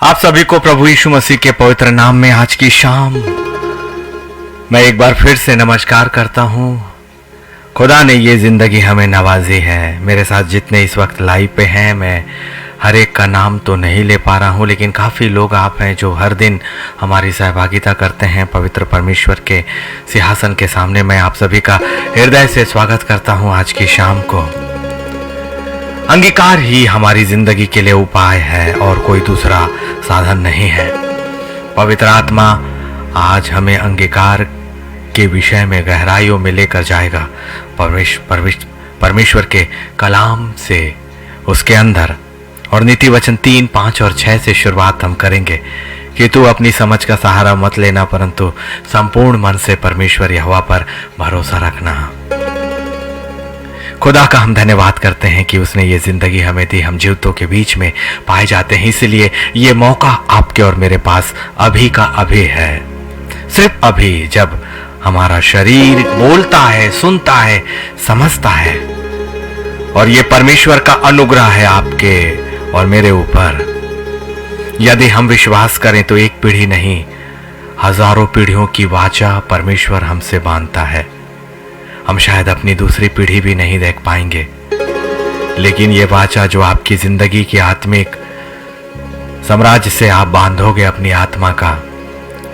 आप सभी को प्रभु यीशु मसीह के पवित्र नाम में आज की शाम मैं एक बार फिर से नमस्कार करता हूँ। खुदा ने ये ज़िंदगी हमें नवाजी है। मेरे साथ जितने इस वक्त लाइव पे हैं, मैं हर एक का नाम तो नहीं ले पा रहा हूँ, लेकिन काफ़ी लोग आप हैं जो हर दिन हमारी सहभागिता करते हैं पवित्र परमेश्वर के सिंहासन के सामने। मैं आप सभी का हृदय से स्वागत करता हूँ आज की शाम को। अंगीकार ही हमारी जिंदगी के लिए उपाय है और कोई दूसरा साधन नहीं है। पवित्र आत्मा आज हमें अंगीकार के विषय में गहराइयों में लेकर जाएगा। परमेश्वर के कलाम से उसके अंदर और नीति वचन 3, 5 और 6 से शुरुआत हम करेंगे कि तू अपनी समझ का सहारा मत लेना, परंतु संपूर्ण मन से परमेश्वर यहोवा पर भरोसा रखना। खुदा का हम धन्यवाद करते हैं कि उसने ये जिंदगी हमें दी। हम जीवितों के बीच में पाए जाते हैं, इसलिए ये मौका आपके और मेरे पास अभी का अभी है। सिर्फ अभी, जब हमारा शरीर बोलता है, सुनता है, समझता है। और ये परमेश्वर का अनुग्रह है आपके और मेरे ऊपर। यदि हम विश्वास करें तो एक पीढ़ी नहीं, हजारों पीढ़ियों की वाचा परमेश्वर हमसे बांधता है। हम शायद अपनी दूसरी पीढ़ी भी नहीं देख पाएंगे, लेकिन ये वाचा जो आपकी जिंदगी की आत्मिक साम्राज्य से आप बांधोगे अपनी आत्मा का,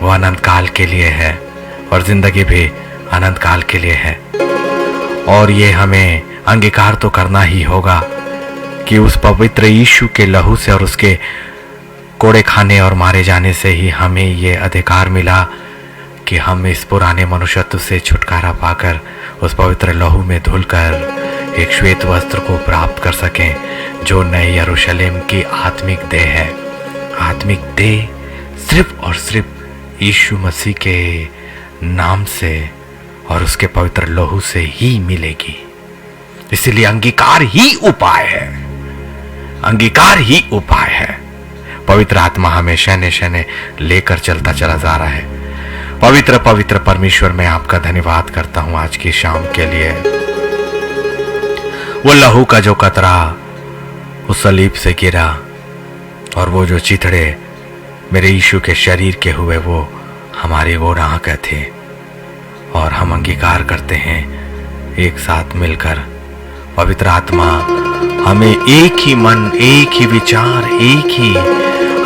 वो अनंत काल के लिए है और जिंदगी भी अनंत काल के लिए है। और ये हमें अंगीकार तो करना ही होगा कि उस पवित्र यीशु के लहू से और उसके कोड़े खाने और मारे जाने से ही हमें ये अधिकार मिला कि हम इस पुराने मनुष्यत्व से छुटकारा पाकर उस पवित्र लहू में धुलकर एक श्वेत वस्त्र को प्राप्त कर सकें, जो नए यरूशलेम की आत्मिक देह है। आत्मिक देह सिर्फ और सिर्फ यीशु मसीह के नाम से और उसके पवित्र लहू से ही मिलेगी। इसलिए अंगीकार ही उपाय है। अंगीकार ही उपाय है। पवित्र आत्मा हमें शैने शैने लेकर चलता चला जा रहा है। पवित्र पवित्र परमेश्वर, मैं आपका धन्यवाद करता हूं आज की शाम के लिए। वो लहू का जो कतरा उस सलीब से गिरा और वो जो चिथड़े मेरे यीशु के शरीर के हुए, वो हमारे गुनाह के थे। और हम अंगीकार करते हैं एक साथ मिलकर। पवित्र आत्मा हमें एक ही मन, एक ही विचार, एक ही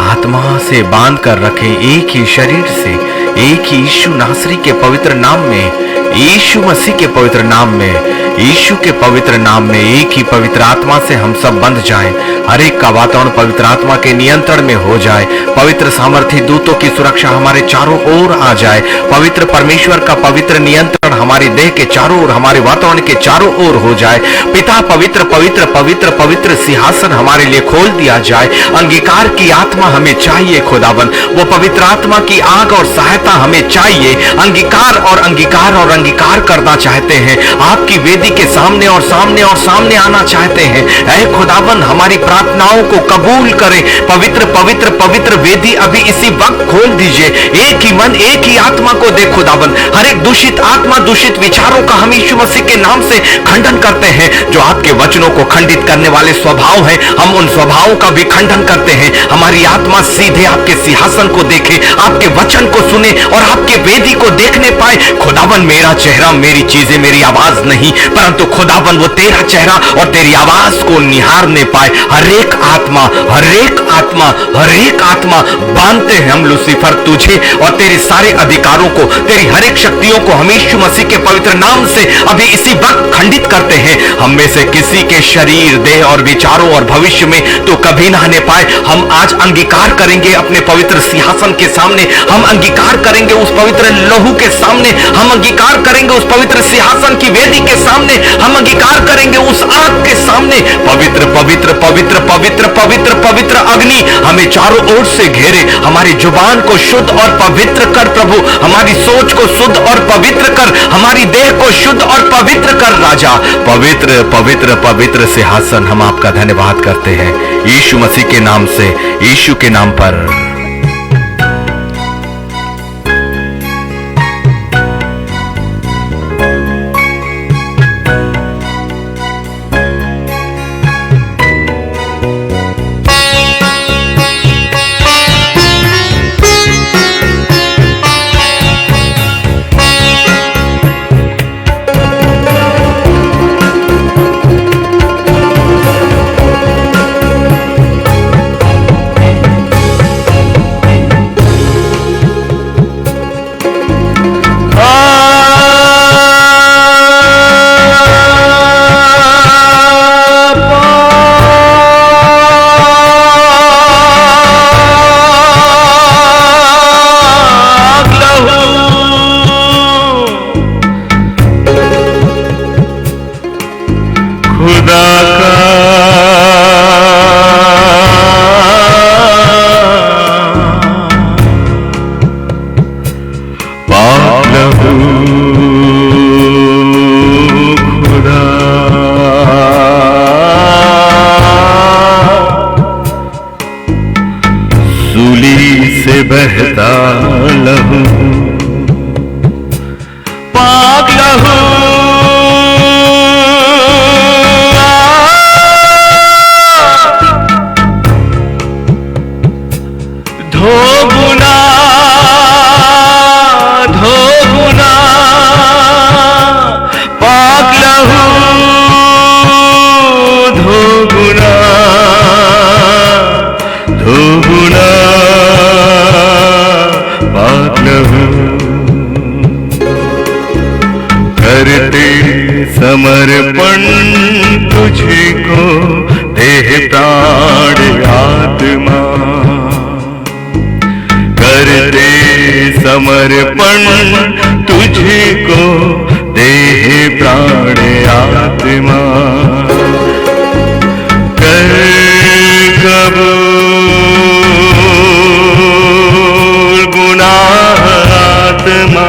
आत्मा से बांध कर रखे, एक ही शरीर से, एक ही यीशु नासरी के पवित्र नाम में, यीशु मसीह के पवित्र नाम में, यीशु के पवित्र नाम में, एक ही पवित्र आत्मा से हम सब बंध जाएं। हर एक का वातावरण पवित्र आत्मा के नियंत्रण में हो जाए। पवित्र सामर्थी दूतों की सुरक्षा हमारे चारों ओर आ जाए। पवित्र परमेश्वर का पवित्र नियंत्रण हमारी देह के चारों ओर, हमारे वातावरण के चारों ओर हो जाए। पिता पवित्र पवित्र पवित्र पवित्र सिंहासन हमारे लिए खोल दिया जाए। अंगीकार की आत्मा हमें चाहिए खुदावन। वो पवित्र आत्मा की आग और सहायता हमें चाहिए। अंगीकार और अंगीकार और अंगीकार करना चाहते हैं। आपकी वेदी के सामने और सामने और सामने आना चाहते हैं। ऐ खुदावन, हमारी प्रार्थनाओं को कबूल करें। पवित्र पवित्र पवित्र वेदी अभी इसी वक्त खोल दीजिए। एक ही मन, एक ही आत्मा को दे खुदावन। हर एक दूषित आत्मा, दूषित विचारों का हम यीशु मसीह के नाम से खंडन करते हैं। जो आपके वचनों को खंडित करने वाले स्वभाव हैं, हम उन स्वभावों का भी खंडन करते हैं। हमारी आत्मा सीधे आपके सिंहासन को देखे, आपके वचन को सुने और आपके वेदी को देखने पाए। खुदावन, मेरा चेहरा, मेरी चीजें, मेरी आवाज नहीं, परंतु खुदावन वो तेरा चेहरा और तेरी आवाज को निहारने पाए। हर एक आत्मा, हर एक आत्मा, हर एक आत्मा बांधते हैं हम लूसीफर तुझे और तेरे सारे अधिकारों को, तेरी हर एक शक्तियों को हम यीशु मसीह के पवित्र नाम से अभी इसी वक्त खंडित करते हैं। हम में से किसी के शरीर, देह और विचारों और भविष्य में तो कभी ना आने पाए। हम आज अंगीकार करेंगे अपने पवित्र सिंहासन के सामने। हम अंगीकार करेंगे उस पवित्र लहू के सामने। हम अंगीकार करेंगे उस पवित्र सिंहासन की वेदी के सामने। हम अंगीकार करेंगे उस आग के सामने। पवित्र पवित्र पवित्र पवित्र पवित्र पवित्र अग्नि हमें चारों ओर से घेरे। हमारी जुबान को शुद्ध और पवित्र कर प्रभु। हमारी सोच को शुद्ध और पवित्र कर। हमारी देह को शुद्ध और पवित्र कर राजा। पवित्र पवित्र पवित्र सिंहासन, हम आपका धन्यवाद करते हैं यीशु मसीह के नाम से, यीशु के नाम पर। खुदा का पाक लहू खुदा सूली से बहता लहू पाक लहू धो गुना पाक लहू धो गुना पाक लहू करते समर्पण तुझको देह प्राण आत्मा करते समर्पण तुझको देह प्राण आत्मा कर कबूल गुनाह आत्मा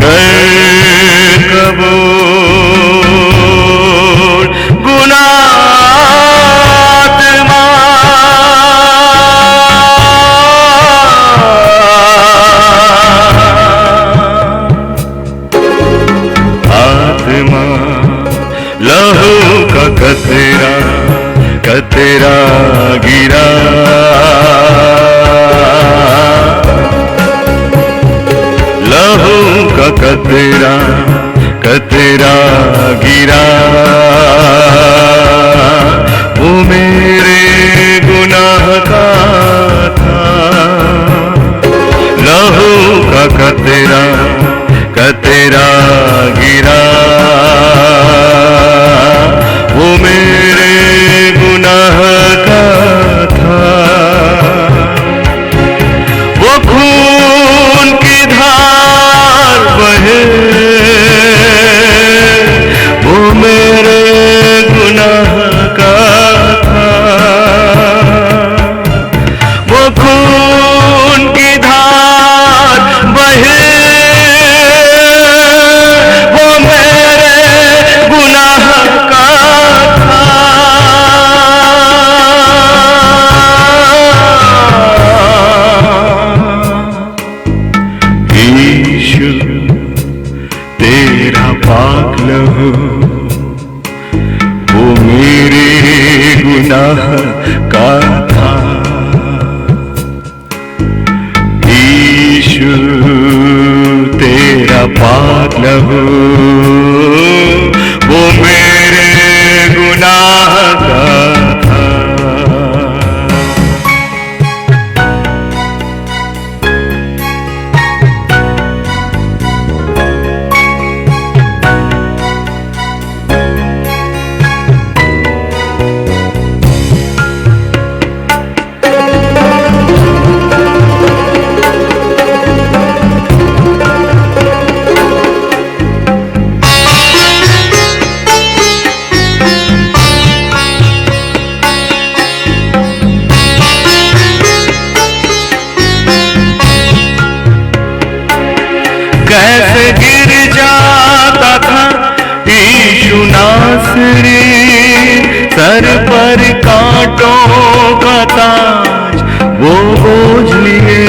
कर कबूल गुनाह आत्मा लहू का कतरा कतरा गिरा लहू का कतरा कतरा गिरा वो मेरे गुनाह का था लहू का कतरा कतरा गिरा वो मेरे गुनाह का था वो खून की धार बहे वो मेरे गुनाह का था वो खून की धार बहे तेरा पाक लहू वो मेरे गुनाह का था यीशु तेरा पाक लहू वो मेरे गुनाह का था कैसे गिर जाता था यीशु नासरी सर पर कांटों का ताज वो बोझ लिए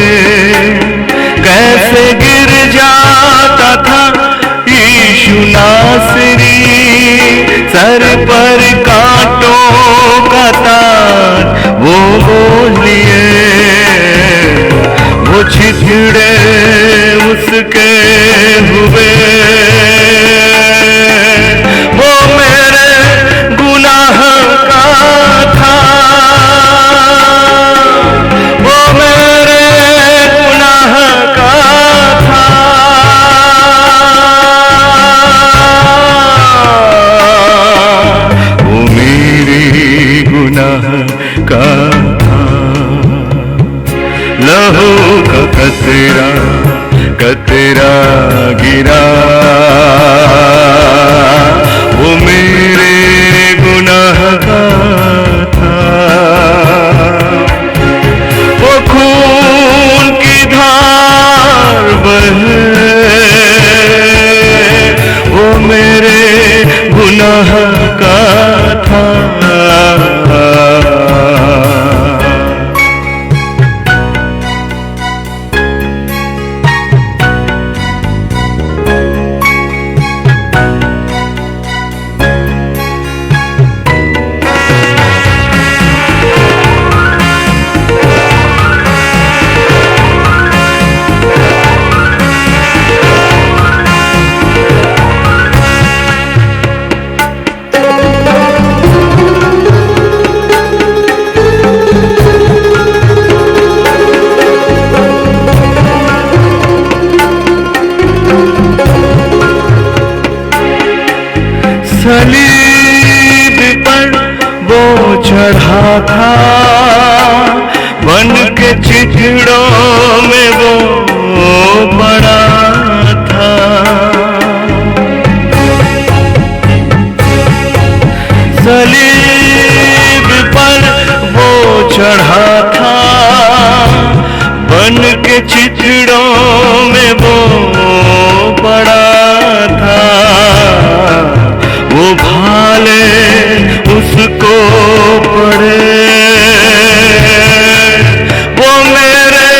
कैसे गिर जाता था यीशु नासरी सर पर कांटों का ताज वो बोझ लिए वो छिछड़े उसके हुए वो मेरे गुनाह का था वो मेरे गुनाह का था वो मेरे गुनाह का था लहू का कतरा कतरा गिरा वो गुनाह का था। सलीब पर वो चढ़ा था, बन के चिथड़ों में वो पड़ा था। सलीब पर वो चढ़ा था, बन के चिथड़ों में वो पड़ा था। वो भाले उसको पड़े, वो मेरे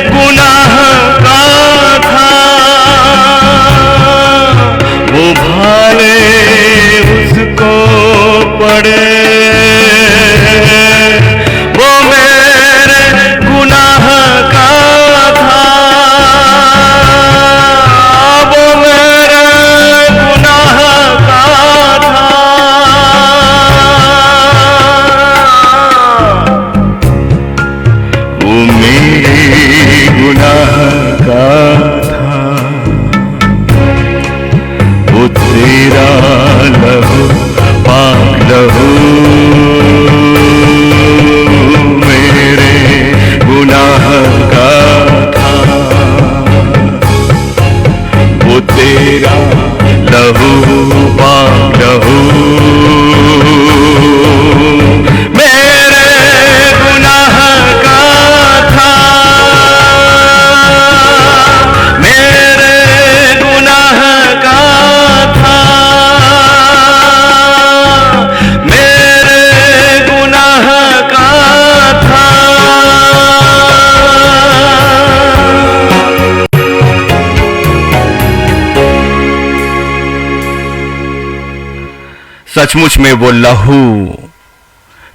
गुनाह का था। वो भाले उसको पड़े, वो मेरे गुनाह का था। वो मेरे गुनाह का था। वो मेरे गुनाह का था। वो तेरा लहू पाक लहू मेरे गुनाह का था। वो तेरा लहू पाक लहू मेरे गुनाह का था। मेरे गुनाह का था। मेरे गुनाह का था। सचमुच में वो लहू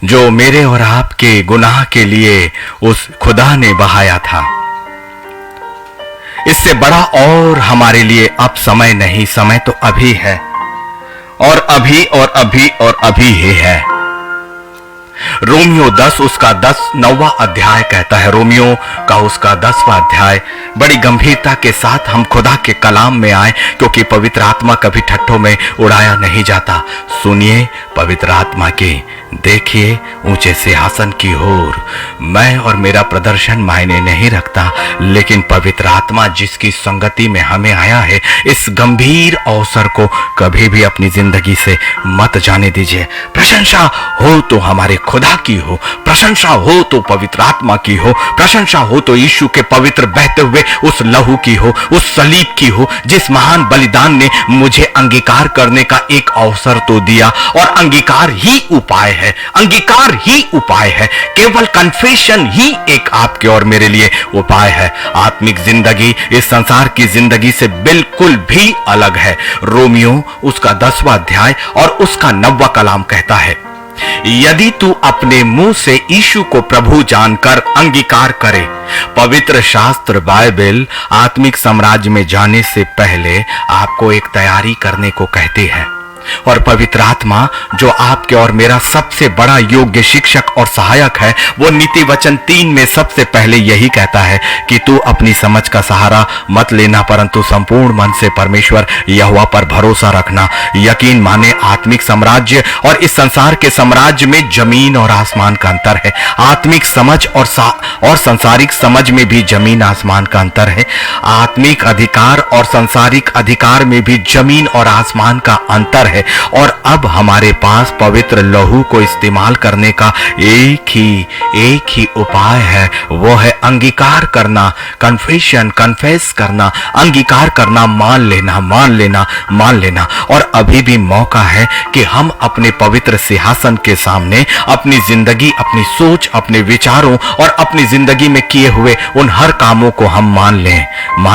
जो मेरे और आपके गुनाह के लिए उस खुदा ने बहाया था, इससे बड़ा और हमारे लिए अब समय नहीं, समय तो अभी है और अभी और अभी और अभी ही है। रोमियो 10 उसका 9वां अध्याय कहता है, रोमियो का उसका 10वां अध्याय। बड़ी गंभीरता के साथ हम खुदा के कलाम में आए, क्योंकि पवित्र आत्मा कभी ठट्ठों में उड़ाया नहीं जाता। सुनिए पवित्र आत्मा की, देखिए ऊंचे सिंहासन की ओर। मैं और मेरा प्रदर्शन मायने नहीं रखता, लेकिन पवित्र आत्मा जिसकी संगति में हमें आया है, इस गंभीर अवसर को कभी भी अपनी जिंदगी से मत जाने दीजिए। प्रशंसा हो तो हमारे खुदा की हो, प्रशंसा हो तो पवित्र आत्मा की हो, प्रशंसा हो तो यीशु के पवित्र बहते हुए उस लहू की हो, उस सलीब की हो, जिस महान बलिदान ने मुझे अंगीकार करने का एक अवसर तो दिया। और अंगीकार ही उपाय है, अंगीकार ही उपाय है। केवल कन्फेशन ही एक आपके और मेरे लिए उपाय है। आत्मिक जिंदगी इस संसार की जिंदगी से बिल्कुल भी अलग है। रोमियो उसका 10वां अध्याय और उसका 9वां कलाम कहता है, यदि तू अपने मुंह से यीशु को प्रभु जानकर अंगीकार करे। पवित्र शास्त्र बाइबल आत्मिक साम्राज्य में जाने से पहले आपको एक तैयारी करने को कहती है, और पवित्र आत्मा जो आपके और मेरा सबसे बड़ा योग्य शिक्षक और सहायक है, वो नीति वचन 3 में सबसे पहले यही कहता है कि तू अपनी समझ का सहारा मत लेना, परंतु संपूर्ण मन से परमेश्वर यहोवा पर भरोसा रखना। यकीन माने आत्मिक साम्राज्य और इस संसार के साम्राज्य में जमीन और आसमान का अंतर है। आत्मिक समझ और संसारिक समझ में भी जमीन आसमान का अंतर है। आत्मिक अधिकार और संसारिक अधिकार में भी जमीन और आसमान का अंतर है। है और अब हमारे पास पवित्र लहू को इस्तेमाल करने का एक ही उपाय है, वो है अंगीकार करना, कन्फेस करना, अंगीकार करना, मान लेना। और अभी भी मौका है कि हम अपने पवित्र सिंहासन के सामने अपनी जिंदगी, अपनी सोच, अपने विचारों और अपनी जिंदगी में किए हुए उन हर कामों को हम मान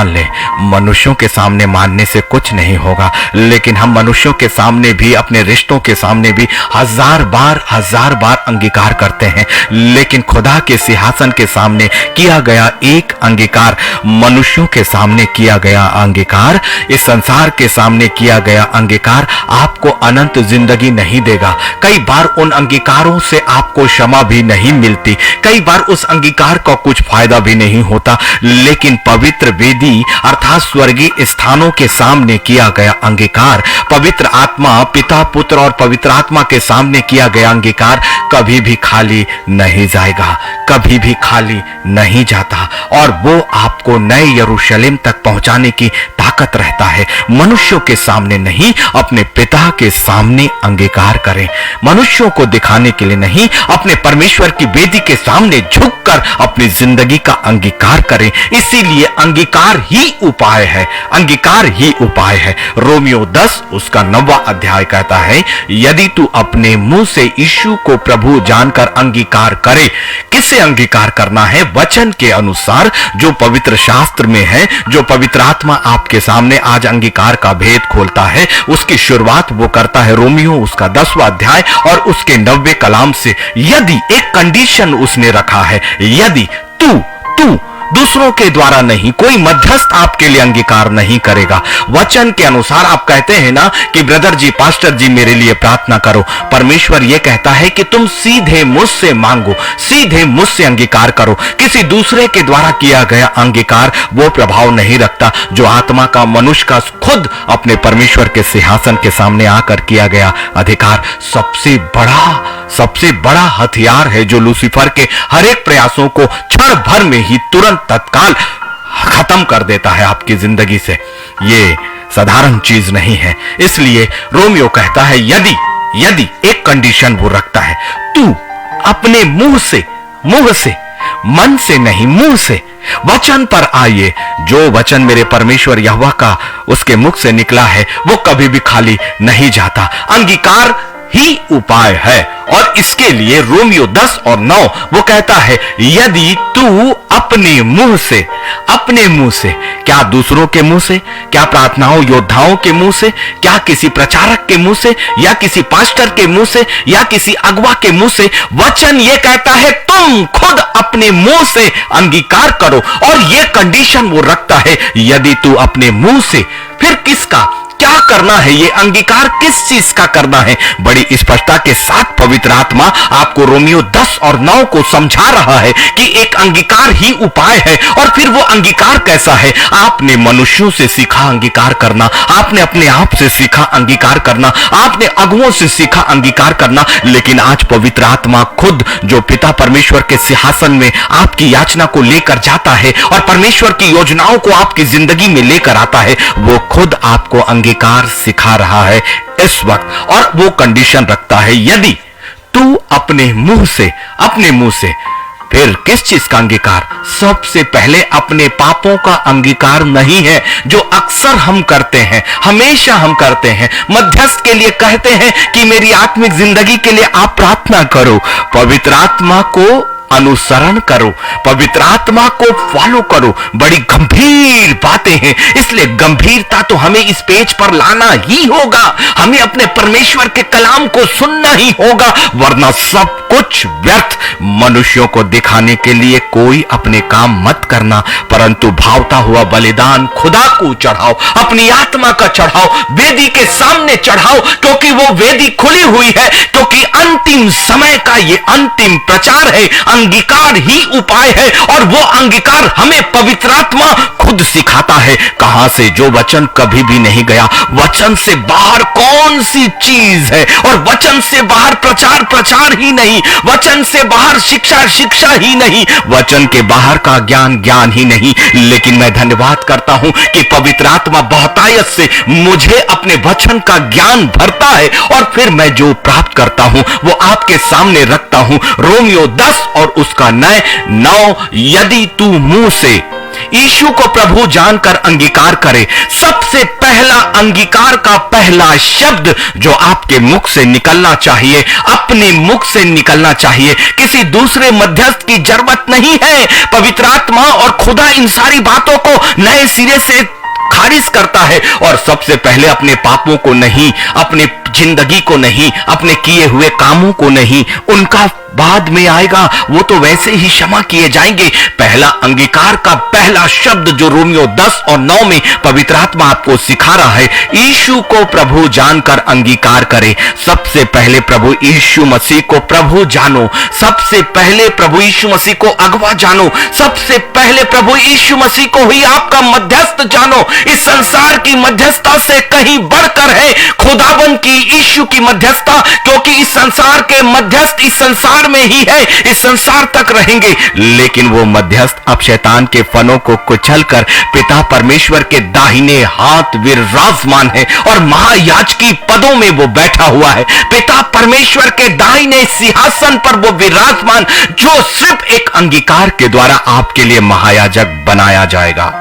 लें। मनुष्यों के सामने मानने से कुछ नहीं होगा, लेकिन हम मनुष्यों के सामने भी, अपने रिश्तों के सामने भी हजार बार अंगीकार करते हैं, लेकिन खुदा के सिंहासन के सामने किया गया एक अंगीकार, मनुष्यों के सामने किया गया अंगीकार, इस संसार के सामने किया गया अंगीकार आपको अनंत जिंदगी नहीं देगा। कई बार उन अंगीकारों से आपको क्षमा भी नहीं मिलती, कई बार उस अंगीकार का कुछ फायदा भी नहीं होता, लेकिन पवित्र वेदी अर्थात स्वर्गीय स्थानों के सामने किया गया अंगीकार, पवित्र आत्मा, पिता, पुत्र और पवित्र आत्मा के सामने किया गया अंगीकार कभी भी खाली नहीं जाएगा, कभी भी खाली नहीं जाता, और वो आपको नए यरूशलेम तक पहुंचाने की ताकत रहता है। मनुष्यों के सामने नहीं, अपने पिता के सामने अंगीकार करें। मनुष्यों को दिखाने के लिए नहीं, अपने परमेश्वर की वेदी के सामने झुककर अपनी जिंदगी का अंगीकार करें। इसीलिए अंगीकार ही उपाय है, अंगीकार ही उपाय है। रोमियो 10 उसका 9वां अध्याय कहता है, यदि तू अपने मुंह से यीशु को प्रभु जानकर अंगीकार करे। किसे अंगीकार करना है? वचन के अनुसार, जो पवित्र शास्त्र में है, जो पवित्र आत्मा आपके सामने आज अंगीकार का भेद खोलता है, उसकी शुरुआत वो करता है रोमियो उसका 10वां अध्याय और उसके 90वें कलाम से। यदि एक कंडीशन उसने रखा है, यदि तू दूसरों के द्वारा नहीं, कोई मध्यस्थ आपके लिए अंगीकार नहीं करेगा। वचन के अनुसार आप कहते हैं ना कि ब्रदर जी, पास्टर जी, मेरे लिए प्रार्थना करो। परमेश्वर यह कहता है कि तुम सीधे मुझसे मांगो, सीधे मुझसे अंगीकार करो। किसी दूसरे के द्वारा किया गया अंगीकार वो प्रभाव नहीं रखता जो आत्मा का, मनुष्य का खुद अपने परमेश्वर के सिंहासन के सामने आकर किया गया अधिकार सबसे बड़ा हथियार है, जो लूसीफर के हर एक प्रयासों को क्षण भर में ही तुरंत तत्काल खत्म कर देता है आपकी जिंदगी से। ये साधारण चीज नहीं है। इसलिए रोमियो कहता है, यदि एक कंडीशन वो रखता है, तू अपने मुंह से, मन से नहीं, मुंह से वचन पर आइए। जो वचन मेरे परमेश्वर यहोवा का उसके मुख से निकला है वो कभी भी खाली नहीं जाता। अंगीकार ही उपाय है, और इसके लिए रोमियो 10 और 9 वो कहता है, यदि तू अपने मुंह से, क्या दूसरों के मुंह से, क्या प्रार्थनाओं योद्धाओं के मुंह से, क्या किसी प्रचारक के मुंह से, या किसी पास्टर के मुंह से, या किसी अगुवा के मुंह से, वचन ये कहता है तुम खुद अपने मुंह से अंगीकार करो। और ये कंडीशन वो रखता है, यदि तू अपने मुंह से, फिर किसका, क्या करना है? ये अंगीकार किस चीज का करना है? बड़ी स्पष्टता के साथ पवित्र आत्मा आपको रोमियो 10 और 9 को समझा रहा है कि एक अंगीकार ही उपाय है। और फिर वो अंगीकार कैसा है? आपने मनुष्यों से सीखा अंगीकार करना, आपने अपने आप से सीखा अंगीकार करना, आपने अगुओं से सीखा अंगीकार करना, लेकिन आज पवित्र आत्मा खुद, जो पिता परमेश्वर के सिंहासन में आपकी याचना को लेकर जाता है और परमेश्वर की योजनाओं को आपकी जिंदगी में लेकर आता है, वो खुद आपको अंगीकार सिखा रहा है इस वक्त। और वो कंडीशन रखता है, यदि तू अपने मुंह से, फिर किस चीज का अंगीकार? सबसे पहले अपने पापों का अंगीकार नहीं है, जो अक्सर हम करते हैं, हमेशा हम करते हैं। मध्यस्थ के लिए कहते हैं कि मेरी आत्मिक जिंदगी के लिए आप प्रार्थना करो, पवित्र आत्मा को अनुसरण करो, पवित्र आत्मा को फॉलो करो। बड़ी गंभीर बातें हैं, इसलिए गंभीरता तो हमें इस पेज पर लाना ही होगा। हमें अपने परमेश्वर के कलाम को सुनना ही होगा, वरना सब कुछ व्यर्थ। मनुष्यों को दिखाने के लिए कोई अपने काम मत करना, परंतु भावता हुआ बलिदान खुदा को चढ़ाओ, अपनी आत्मा का चढ़ाओ, वेदी के सामने चढ़ाओ, क्योंकि वो वेदी खुली हुई है, क्योंकि अंतिम समय का ये अंतिम प्रचार है। अंगीकार ही उपाय है, और वो अंगीकार हमें पवित्र आत्मा खुद सिखाता है। कहां से? जो वचन कभी भी नहीं गया। वचन से बाहर कौन सी चीज है? और वचन से बाहर प्रचार ही नहीं नहीं, वचन से बाहर शिक्षा शिक्षा ही नहीं, वचन के बाहर का ज्ञान ज्ञान ही नहीं। लेकिन मैं धन्यवाद करता हूं कि पवित्र आत्मा बहुतायत से मुझे अपने वचन का ज्ञान भरता है और फिर मैं जो प्राप्त करता हूं वो आपके सामने रखता हूं। रोमियो 10 और उसका 9, यदि तू मुंह से यीशु को प्रभु जानकर अंगीकार करे, सबसे पहला अंगीकार का पहला शब्द जो आपके मुख से निकलना चाहिए, अपने मुख से निकलना चाहिए, किसी दूसरे मध्यस्थ की जरूरत नहीं है। पवित्र आत्मा और खुदा इन सारी बातों को नए सिरे से खारिज करता है और सबसे पहले अपने पापों को नहीं, अपने जिंदगी को नहीं, अपने किए हुए कामों को नहीं, उनका बाद में आएगा, वो तो वैसे ही क्षमा किए जाएंगे। पहला अंगीकार का पहला शब्द जो रोमियो 10 और 9 में पवित्र आत्मा आपको सिखा रहा है, यीशु को प्रभु जानकर अंगीकार करें। सबसे पहले प्रभु यीशु मसीह को प्रभु जानो, सबसे पहले प्रभु यीशु मसीह को अगवा जानो, सबसे पहले प्रभु यीशु मसीह को ही आपका मध्यस्थ जानो। इस संसार की मध्यस्थता से कहीं बढ़कर है खुदाबंद की यीशु की मध्यस्थता, क्योंकि इस संसार के मध्यस्थ इस संसार में ही है, इस संसार तक रहेंगे, लेकिन वो मध्यस्थ अब शैतान के फनों को कुचलकर पिता परमेश्वर के दाहिने हाथ विराजमान है और महायाजकी पदों में वो बैठा हुआ है। पिता परमेश्वर के दाहिने सिंहासन पर वो विराजमान, जो सिर्फ एक अंगीकार के द्वारा आपके लिए महायाजक बनाया जाएगा।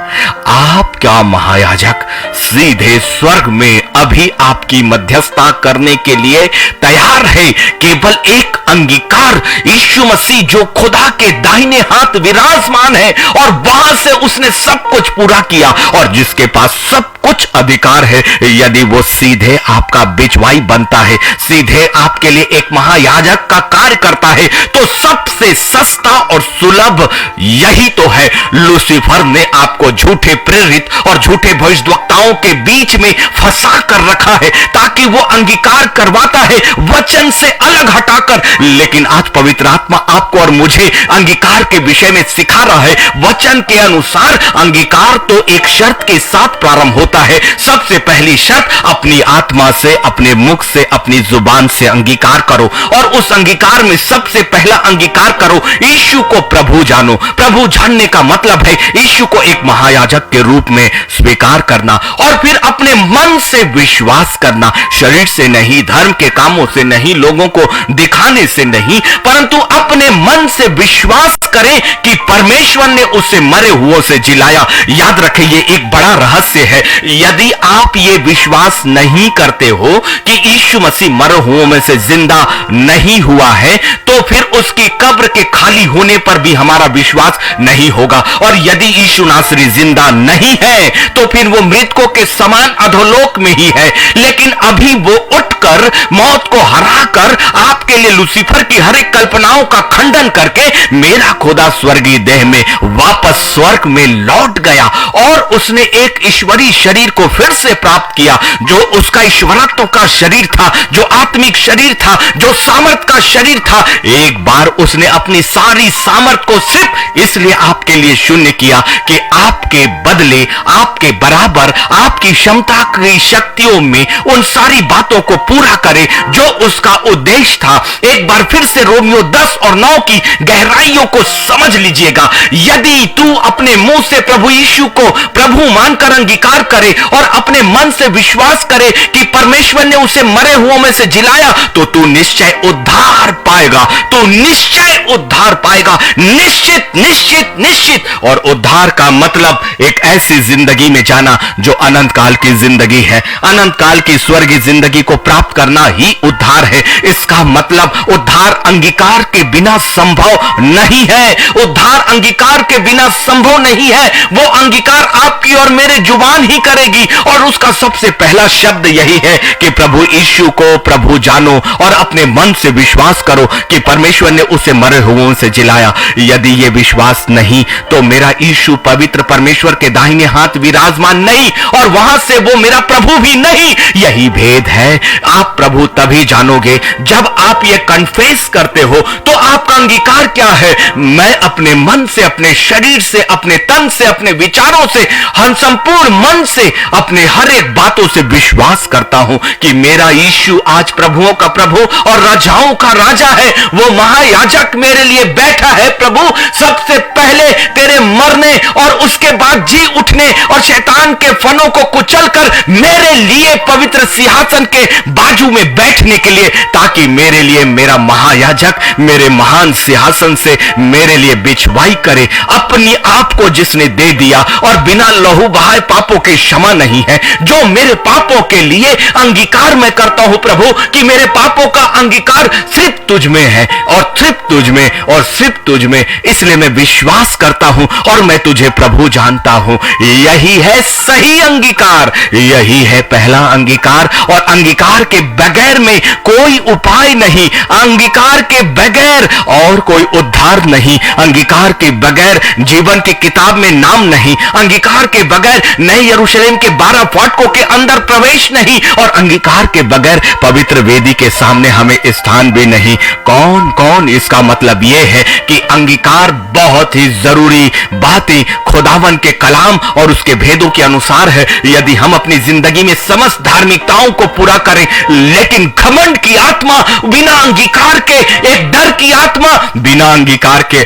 आपका महायाजक सीधे स्वर्ग में अभी आपकी मध्यस्थता करने के लिए तैयार है। केवल एक अंगीकार, यीशु मसीह जो खुदा के दाहिने हाथ विराजमान है और वहां से उसने सब कुछ पूरा किया और जिसके पास सब कुछ अधिकार है, यदि वो सीधे आपका बिचवाई बनता है, सीधे आपके लिए एक महायाजक का कार्य करता है, तो सबसे सस्ता और सुलभ यही तो है। लूसीफर ने आपको झूठे प्रेरित और झूठे भविष्यद्वक्ताओं के बीच में फंसा कर रखा है ताकि वो अंगीकार करवाता है वचन से अलग हटाकर, लेकिन आज पवित्र आत्मा आपको और मुझे अंगीकार के विषय में सिखा रहा है। वचन के अनुसार अंगीकार तो एक शर्त के साथ प्रारंभ होता है। सबसे पहली शर्त, अपनी आत्मा से, अपने मुख से, अपनी जुबान से अंगीकार करो और उस अंगीकार में सबसे पहला अंगीकार करो, यीशु को प्रभु जानो। प्रभु जानने का मतलब है यीशु को एक महायाजक के रूप में स्वीकार करना और फिर अपने मन से विश्वास करना, शरीर से नहीं, धर्म के कामों से नहीं, लोगों को दिखाने से नहीं, परंतु अपने मन से विश्वास करें कि परमेश्वर ने उसे मरे हुओं से जिलाया। याद रखें, ये एक बड़ा रहस्य है। यदि आप ये विश्वास नहीं करते हो कि यीशु मसीह मरे हुओं में से जिंदा नहीं हुआ है, तो फिर उसकी कब्र के खाली होने पर भी हमारा विश्वास नहीं होगा। और यदि यीशु नासरी जिंदा नहीं है तो फिर वो मृतकों के समान अधोलोक में ही है, लेकिन अभी वो उठकर मौत को हराकर आपके लिए लूसीफर की हर एक कल्पनाओं का खंडन करके मेरा खुदा स्वर्गीय देह में वापस स्वर्ग में लौट गया और उसने एक ईश्वरीय शरीर को फिर से प्राप्त किया, जो उसका ईश्वरत्व का शरीर था, जो आत्मिक शरीर था, जो सामर्थ का शरीर था। एक बार उसने अपनी सारी सामर्थ को सिर्फ इसलिए आपके लिए शून्य किया कि आपके बदले, आपके बराबर, आपकी क्षमता की शक्तियों में उन सारी बातों को पूरा करे जो उसका उद्देश्य था। एक बार फिर से रोमियो 10 और 9 की गहराइयों को समझ लीजिएगा। यदि तू अपने मुंह से प्रभु यीशु को प्रभु मानकर अंगीकार करे और अपने मन से विश्वास करे कि परमेश्वर ने उसे मरे हुओं में से जिलाया, तो तू निश्चय उद्धार पाएगा, तू निश्चय उद्धार पाएगा, निश्चित निश्चित निश्चित। और उद्धार का मतलब एक ऐसी जिंदगी में जाना जो अनंत काल की जिंदगी है। अनंत काल की स्वर्गीय जिंदगी को प्राप्त करना ही उद्धार है। इसका मतलब उद्धार अंगीकार के बिना संभव नहीं है। उद्धार अंगीकार के बिना संभव नहीं है। वो अंगीकार आपकी और मेरे जुबान ही करेगी और उसका सबसे पहला शब्द यही है कि प्रभु यीशु को प्रभु जानो और अपने मन से विश्वास करो कि परमेश्वर ने उसे मरे मरे हुओं से जिलाया। यदि ये विश्वास नहीं तो मेरा यीशु पवित्र परमेश्वर के दाहिने हाथ विराजमान नहीं और वहां से वो मेरा प्रभु भी नहीं। यही भेद है। आप प्रभु तभी जानोगे जब आप ये कन्फेस करते हो। तो आपका अंगीकार क्या है? मैं अपने मन से, अपने शरीर से, अपने तन से, अपने विचारों से, हम संपूर्ण मन से, अपने हर एक बातों से विश्वास करता हूं कि मेरा यीशु आज प्रभुओं का प्रभु और राजाओं का राजा है। वो महायाजक मेरे लिए बैठा है। प्रभु, सबसे पहले तेरे मरने और उसके बाद जी उठने और शैतान के फनों को कुचलकर मेरे लिए पवित्र सिंहासन के बाजू में बैठने के लिए, ताकि मेरे लिए मेरा महायाजक मेरे महान सिंहासन से मेरे लिए बिछवाई करे। अपनी आप को जिसने दे दिया और बिना लहू बहाए पापों की क्षमा नहीं है, जो मेरे पापों के लिए अंगीकार मैं करता हूं प्रभु कि मेरे पापों का अंगीकार सिर्फ तुझ में है और सिर्फ तुझ में और सिर्फ तुझ में, इसलिए मैं विश्वास करता हूं और मैं तुझे प्रभु जानता हूं। यही है सही अंगीकार, यही है पहला अंगीकार। और अंगीकार के बगैर में कोई उपाय नहीं, अंगीकार के बगैर और कोई उद्धार नहीं, अंगीकार के बगैर जीवन की किताब में नाम नहीं, अंगीकार के बगैर नए यरूशलेम के 12 फाटकों के अंदर प्रवेश नहीं और अंगीकार के बगैर पवित्र वेदी के सामने हमें स्थान भी नहीं। कौन कौन इसका मतलब यह है कि अंगीकार बहुत ही जरूरी बातें खुदावन के कलाम और उसके भेदों के अनुसार है। यदि हम अपनी जिंदगी में समस्त धार्मिकताओं को पूरा करें, लेकिन घमंड की आत्मा बिना अंगीकार के, एक डर की आत्मा बिना अंगीकार के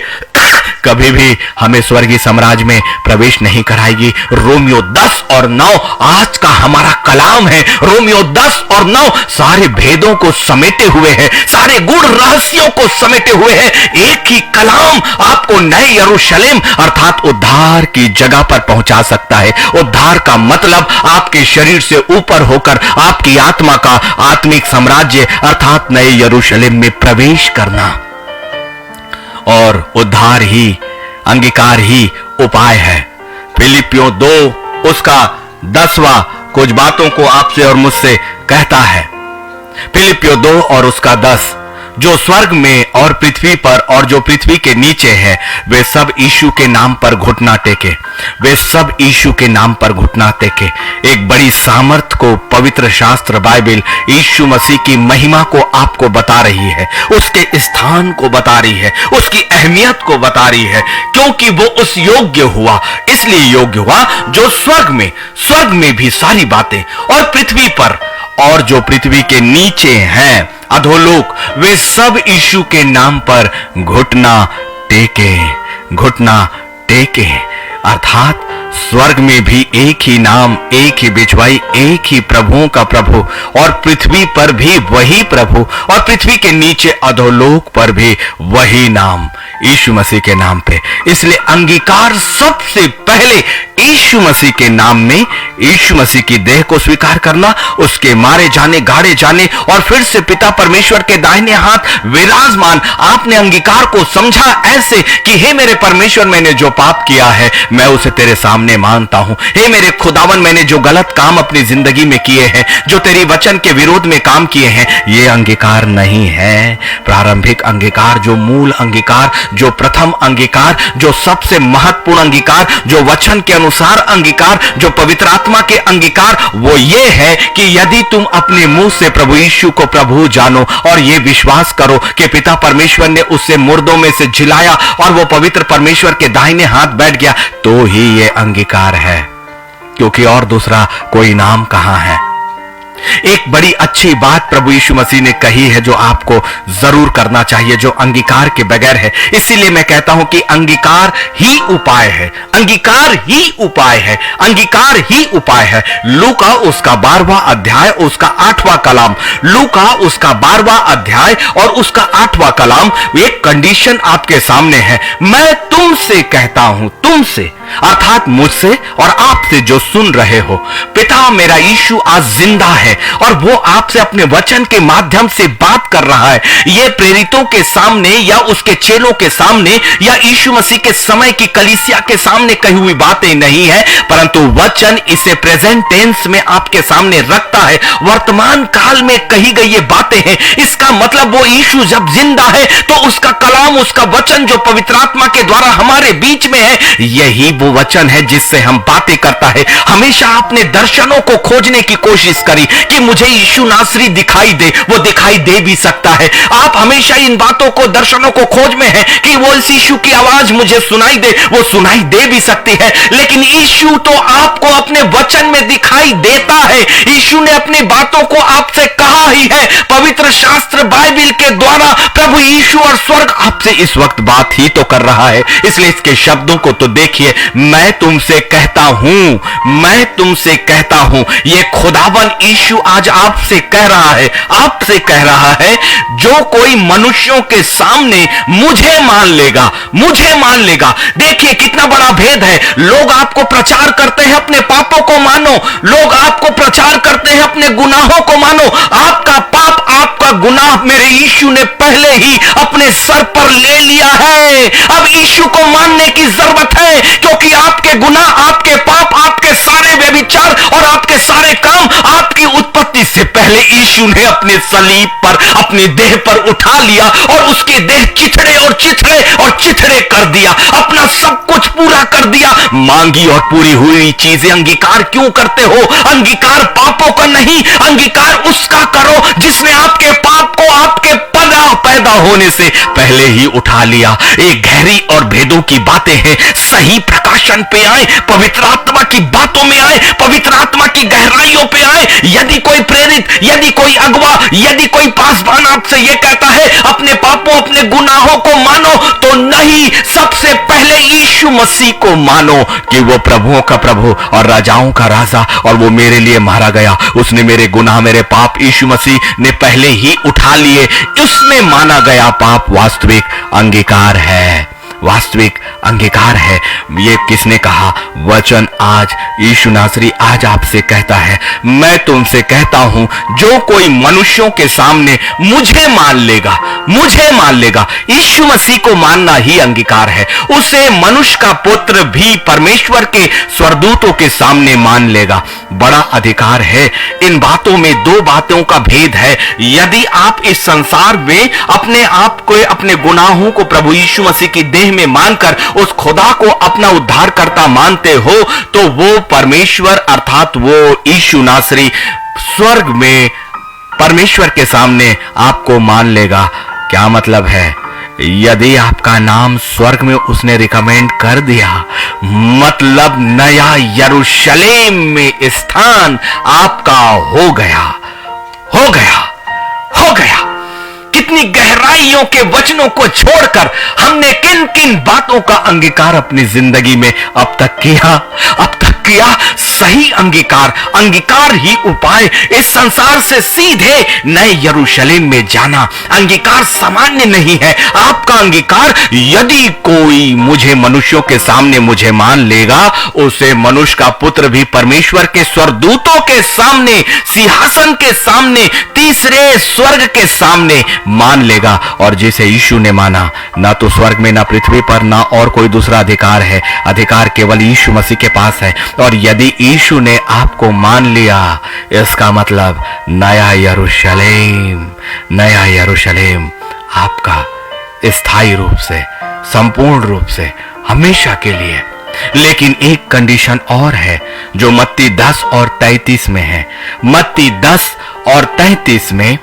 कभी भी हमें स्वर्गीय साम्राज्य में प्रवेश नहीं कराएगी। रोमियो 10 और 9 आज का हमारा कलाम है। रोमियो 10 और 9 सारे भेदों को समेटे हुए है, सारे गुण रहस्यों को समेटे हुए है। एक ही कलाम आपको नए यरूशलेम अर्थात उद्धार की जगह पर पहुंचा सकता है। उद्धार का मतलब आपके शरीर से ऊपर होकर आपकी आत्मा का आत्मिक साम्राज्य अर्थात नए यरूशलेम में प्रवेश करना। और उद्धार ही, अंगीकार ही उपाय है। फिलिपियों 2 उसका 10वां कुछ बातों को आपसे और मुझसे कहता है। फिलिपियों 2 और उसका 10, जो स्वर्ग में और पृथ्वी पर और जो पृथ्वी के नीचे है वे सब यीशु के नाम पर घुटना टेके, वे सब यीशु के नाम पर घुटना टेके। एक बड़ी सामर्थ को पवित्र शास्त्र बाइबल यीशु मसीह की महिमा को आपको बता रही है, उसके स्थान को बता रही है, उसकी अहमियत को बता रही है, क्योंकि वो उस योग्य हुआ, इसलिए योग्य हुआ जो स्वर्ग में भी सारी बातें और पृथ्वी पर और जो पृथ्वी के नीचे हैं अधोलोक, वे सब यीशु के नाम पर घुटना टेके। अर्थात स्वर्ग में भी एक ही नाम, एक ही बिछवाई, एक ही प्रभुओं का प्रभु, और पृथ्वी पर भी वही प्रभु, और पृथ्वी के नीचे अधोलोक पर भी वही नाम, यीशु मसीह के नाम पे। इसलिए अंगीकार सबसे पहले यीशु मसीह के नाम में, यीशु मसीह की देह को स्वीकार करना, उसके मारे जाने, गाड़े जाने और फिर से पिता परमेश्वर के दाहिने हाथ विराजमान। आपने अंगीकार को समझा ऐसे कि हे मेरे परमेश्वर, मैंने जो पाप किया है मैं उसे तेरे सामने मानता हूं। हे मेरे खुदावन, मैंने जो गलत काम अपनी जिंदगी में किए हैं, जो तेरी वचन के विरोध में काम किए हैं, ये अंगीकार नहीं है। प्रारंभिक अंगीकार, जो मूल अंगीकार, जो प्रथम अंगीकार, जो सबसे महत्वपूर्ण अंगीकार, जो वचन के अनुसार अंगीकार, जो पवित्र आत्मा के अंगीकार, वो ये है कि यदि तुम अपने मुंह से प्रभु यीशु को प्रभु जानो और ये विश्वास करो कि पिता परमेश्वर ने उससे मुर्दों में से जिलाया और वो पवित्र परमेश्वर के दाहिने हाथ बैठ गया, तो ही ये अंगीकार है, क्योंकि और दूसरा कोई नाम कहां है। एक बड़ी अच्छी बात प्रभु यीशु मसीह ने कही है जो आपको जरूर करना चाहिए, जो अंगीकार के बगैर है। इसीलिए मैं कहता हूं कि अंगीकार ही उपाय है, अंगीकार ही उपाय है, अंगीकार ही उपाय है। लूका उसका 12वां अध्याय, उसका 8वां कलाम, लूका उसका 12वां अध्याय और उसका 8वां कलाम। एक कंडीशन आपके सामने है, मैं तुमसे कहता हूं, तुमसे अर्थात मुझसे और आपसे जो सुन रहे हो, पिता मेरा यीशु आज जिंदा है और वो आपसे अपने वचन के माध्यम से बात कर रहा है। ये प्रेरितों के सामने या उसके चेलों के सामने या यीशु मसीह के समय की कलीसिया के सामने कही हुई बातें नहीं है, परंतु वचन इसे प्रेजेंट टेंस में आपके सामने रखता है। वर्तमान काल में कही गई ये बातें हैं। इसका मतलब वो यीशु जब जिंदा है तो उसका कलाम, उसका वचन जो पवित्र आत्मा के द्वारा हमारे बीच में है, यही वो वचन है जिससे हम बातें करता है। हमेशा आपने दर्शनों को खोजने की कोशिश करी कि मुझे यीशु नासरी दिखाई दे, वो दिखाई दे भी सकता है। आप हमेशा इन बातों को, दर्शनों को खोज में है कि वो इस यीशु की आवाज मुझे सुनाई दे, वो सुनाई दे भी सकती है, लेकिन यीशु तो आपको अपने वचन में दिखाई देता है। यीशु ने अपनी बातों को आपसे कहा ही है। पवित्र शास्त्र बाइबल के द्वारा प्रभु यीशु और स्वर्ग आपसे इस वक्त बात ही तो कर रहा है। इसलिए इसके शब्दों को तो देखिए, मैं तुमसे कहता हूं, मैं तुमसे कहता हूं। ये खुदावन यीशु आज आपसे कह रहा है, आपसे कह रहा है, जो कोई मनुष्यों के सामने मुझे मान लेगा, मुझे मान लेगा। देखिए कितना बड़ा भेद है। लोग आपको प्रचार करते हैं अपने पापों को मानो, लोग आपको प्रचार करते हैं अपने गुनाहों को मानो। आपका पाप, आपका गुनाह मेरे यीशु ने पहले ही अपने सर पर ले लिया है। अब यीशु को मानने की जरूरत है, क्योंकि आपके गुनाह, आपके पाप, आपके सारे व्यभिचार और आपके सारे काम आपकी उत्पत्ति से पहले यीशु ने अपने सलीब पर, अपने देह पर उठा लिया और उसके देह चिथड़े और चिथड़े और चिथड़े कर दिया, अपना सब कुछ पूरा कर दिया। मांगी और पूरी हुई चीजें अंगीकार क्यों करते हो? अंगीकार पापों का नहीं, अंगीकार उसका करो जिसने आपके पाप को आपके पैदा होने से पहले ही उठा लिया। एक गहरी और भेदों की बातें हैं, सही प्रकाशन पे आए, पवित्र आत्मा की बातों में आए, पवित्र आत्मा की गहराइयों पे आए। यदि कोई प्रेरित, यदि कोई अगवा, यदि कोई पासवान आपसे यह कहता है अपने पापों, अपने गुनाहों को मानो, तो नहीं, सबसे पहले यीशु मसीह को मानो कि वो प्रभुओं का प्रभु और राजाओं का राजा, और वो मेरे लिए मारा गया। उसने मेरे गुनाह, मेरे पाप यीशु मसीह ने पहले ही उठा लिए। उसमें माना गया पाप वास्तविक अंगीकार है, वास्तविक अंगीकार है। ये किसने कहा? वचन आज यीशु नासरी आज आपसे कहता है, मैं तुमसे कहता हूं, जो कोई मनुष्यों के सामने मुझे मान लेगा, मुझे मान लेगा। यीशु मसीह को मानना ही अंगीकार है। उसे मनुष्य का पुत्र भी परमेश्वर के स्वर्गदूतों के सामने मान लेगा। बड़ा अधिकार है। इन बातों में दो बातों का भेद है। यदि आप इस संसार में अपने आप को, अपने गुनाहों को प्रभु यीशु मसीह की देह में मानकर उस खुदा को अपना उद्धारकर्ता मानते हो, तो वो परमेश्वर अर्थात वो यीशु नासरी स्वर्ग में परमेश्वर के सामने आपको मान लेगा। क्या मतलब है? यदि आपका नाम स्वर्ग में उसने रिकमेंड कर दिया, मतलब नया यरूशलेम में स्थान आपका हो गया, हो गया, हो गया। कितनी गहराइयों के वचनों को छोड़कर हमने किन किन बातों का अंगीकार अपनी जिंदगी में अब तक किया, अब तक किया। सही अंगीकार, अंगीकार ही उपाय। इस संसार से सीधे नए यरूशलेम में जाना अंगीकार सामान्य नहीं है। आपका अंगीकार, यदि कोई मुझे मनुष्यों के सामने मुझे मान लेगा, उसे मनुष्य का पुत्र भी परमेश्वर के स्वर्गदूतों के सामने, सिंहासन के सामने, तीसरे स्वर्ग के सामने मान लेगा। और जिसे यीशु ने माना, ना तो स्वर्ग में, ना पृथ्वी पर, ना और कोई दूसरा अधिकार है। अधिकार केवल यीशु मसीह के पास है। और यदि यीशु ने आपको मान लिया, इसका मतलब नया यरूशलेम, नया यरूशलेम आपका स्थायी रूप से, संपूर्ण रूप से, हमेशा के लिए। लेकिन एक कंडीशन और है जो मत्ती 10 और 33 में है। मत्ती 10 और 33 में,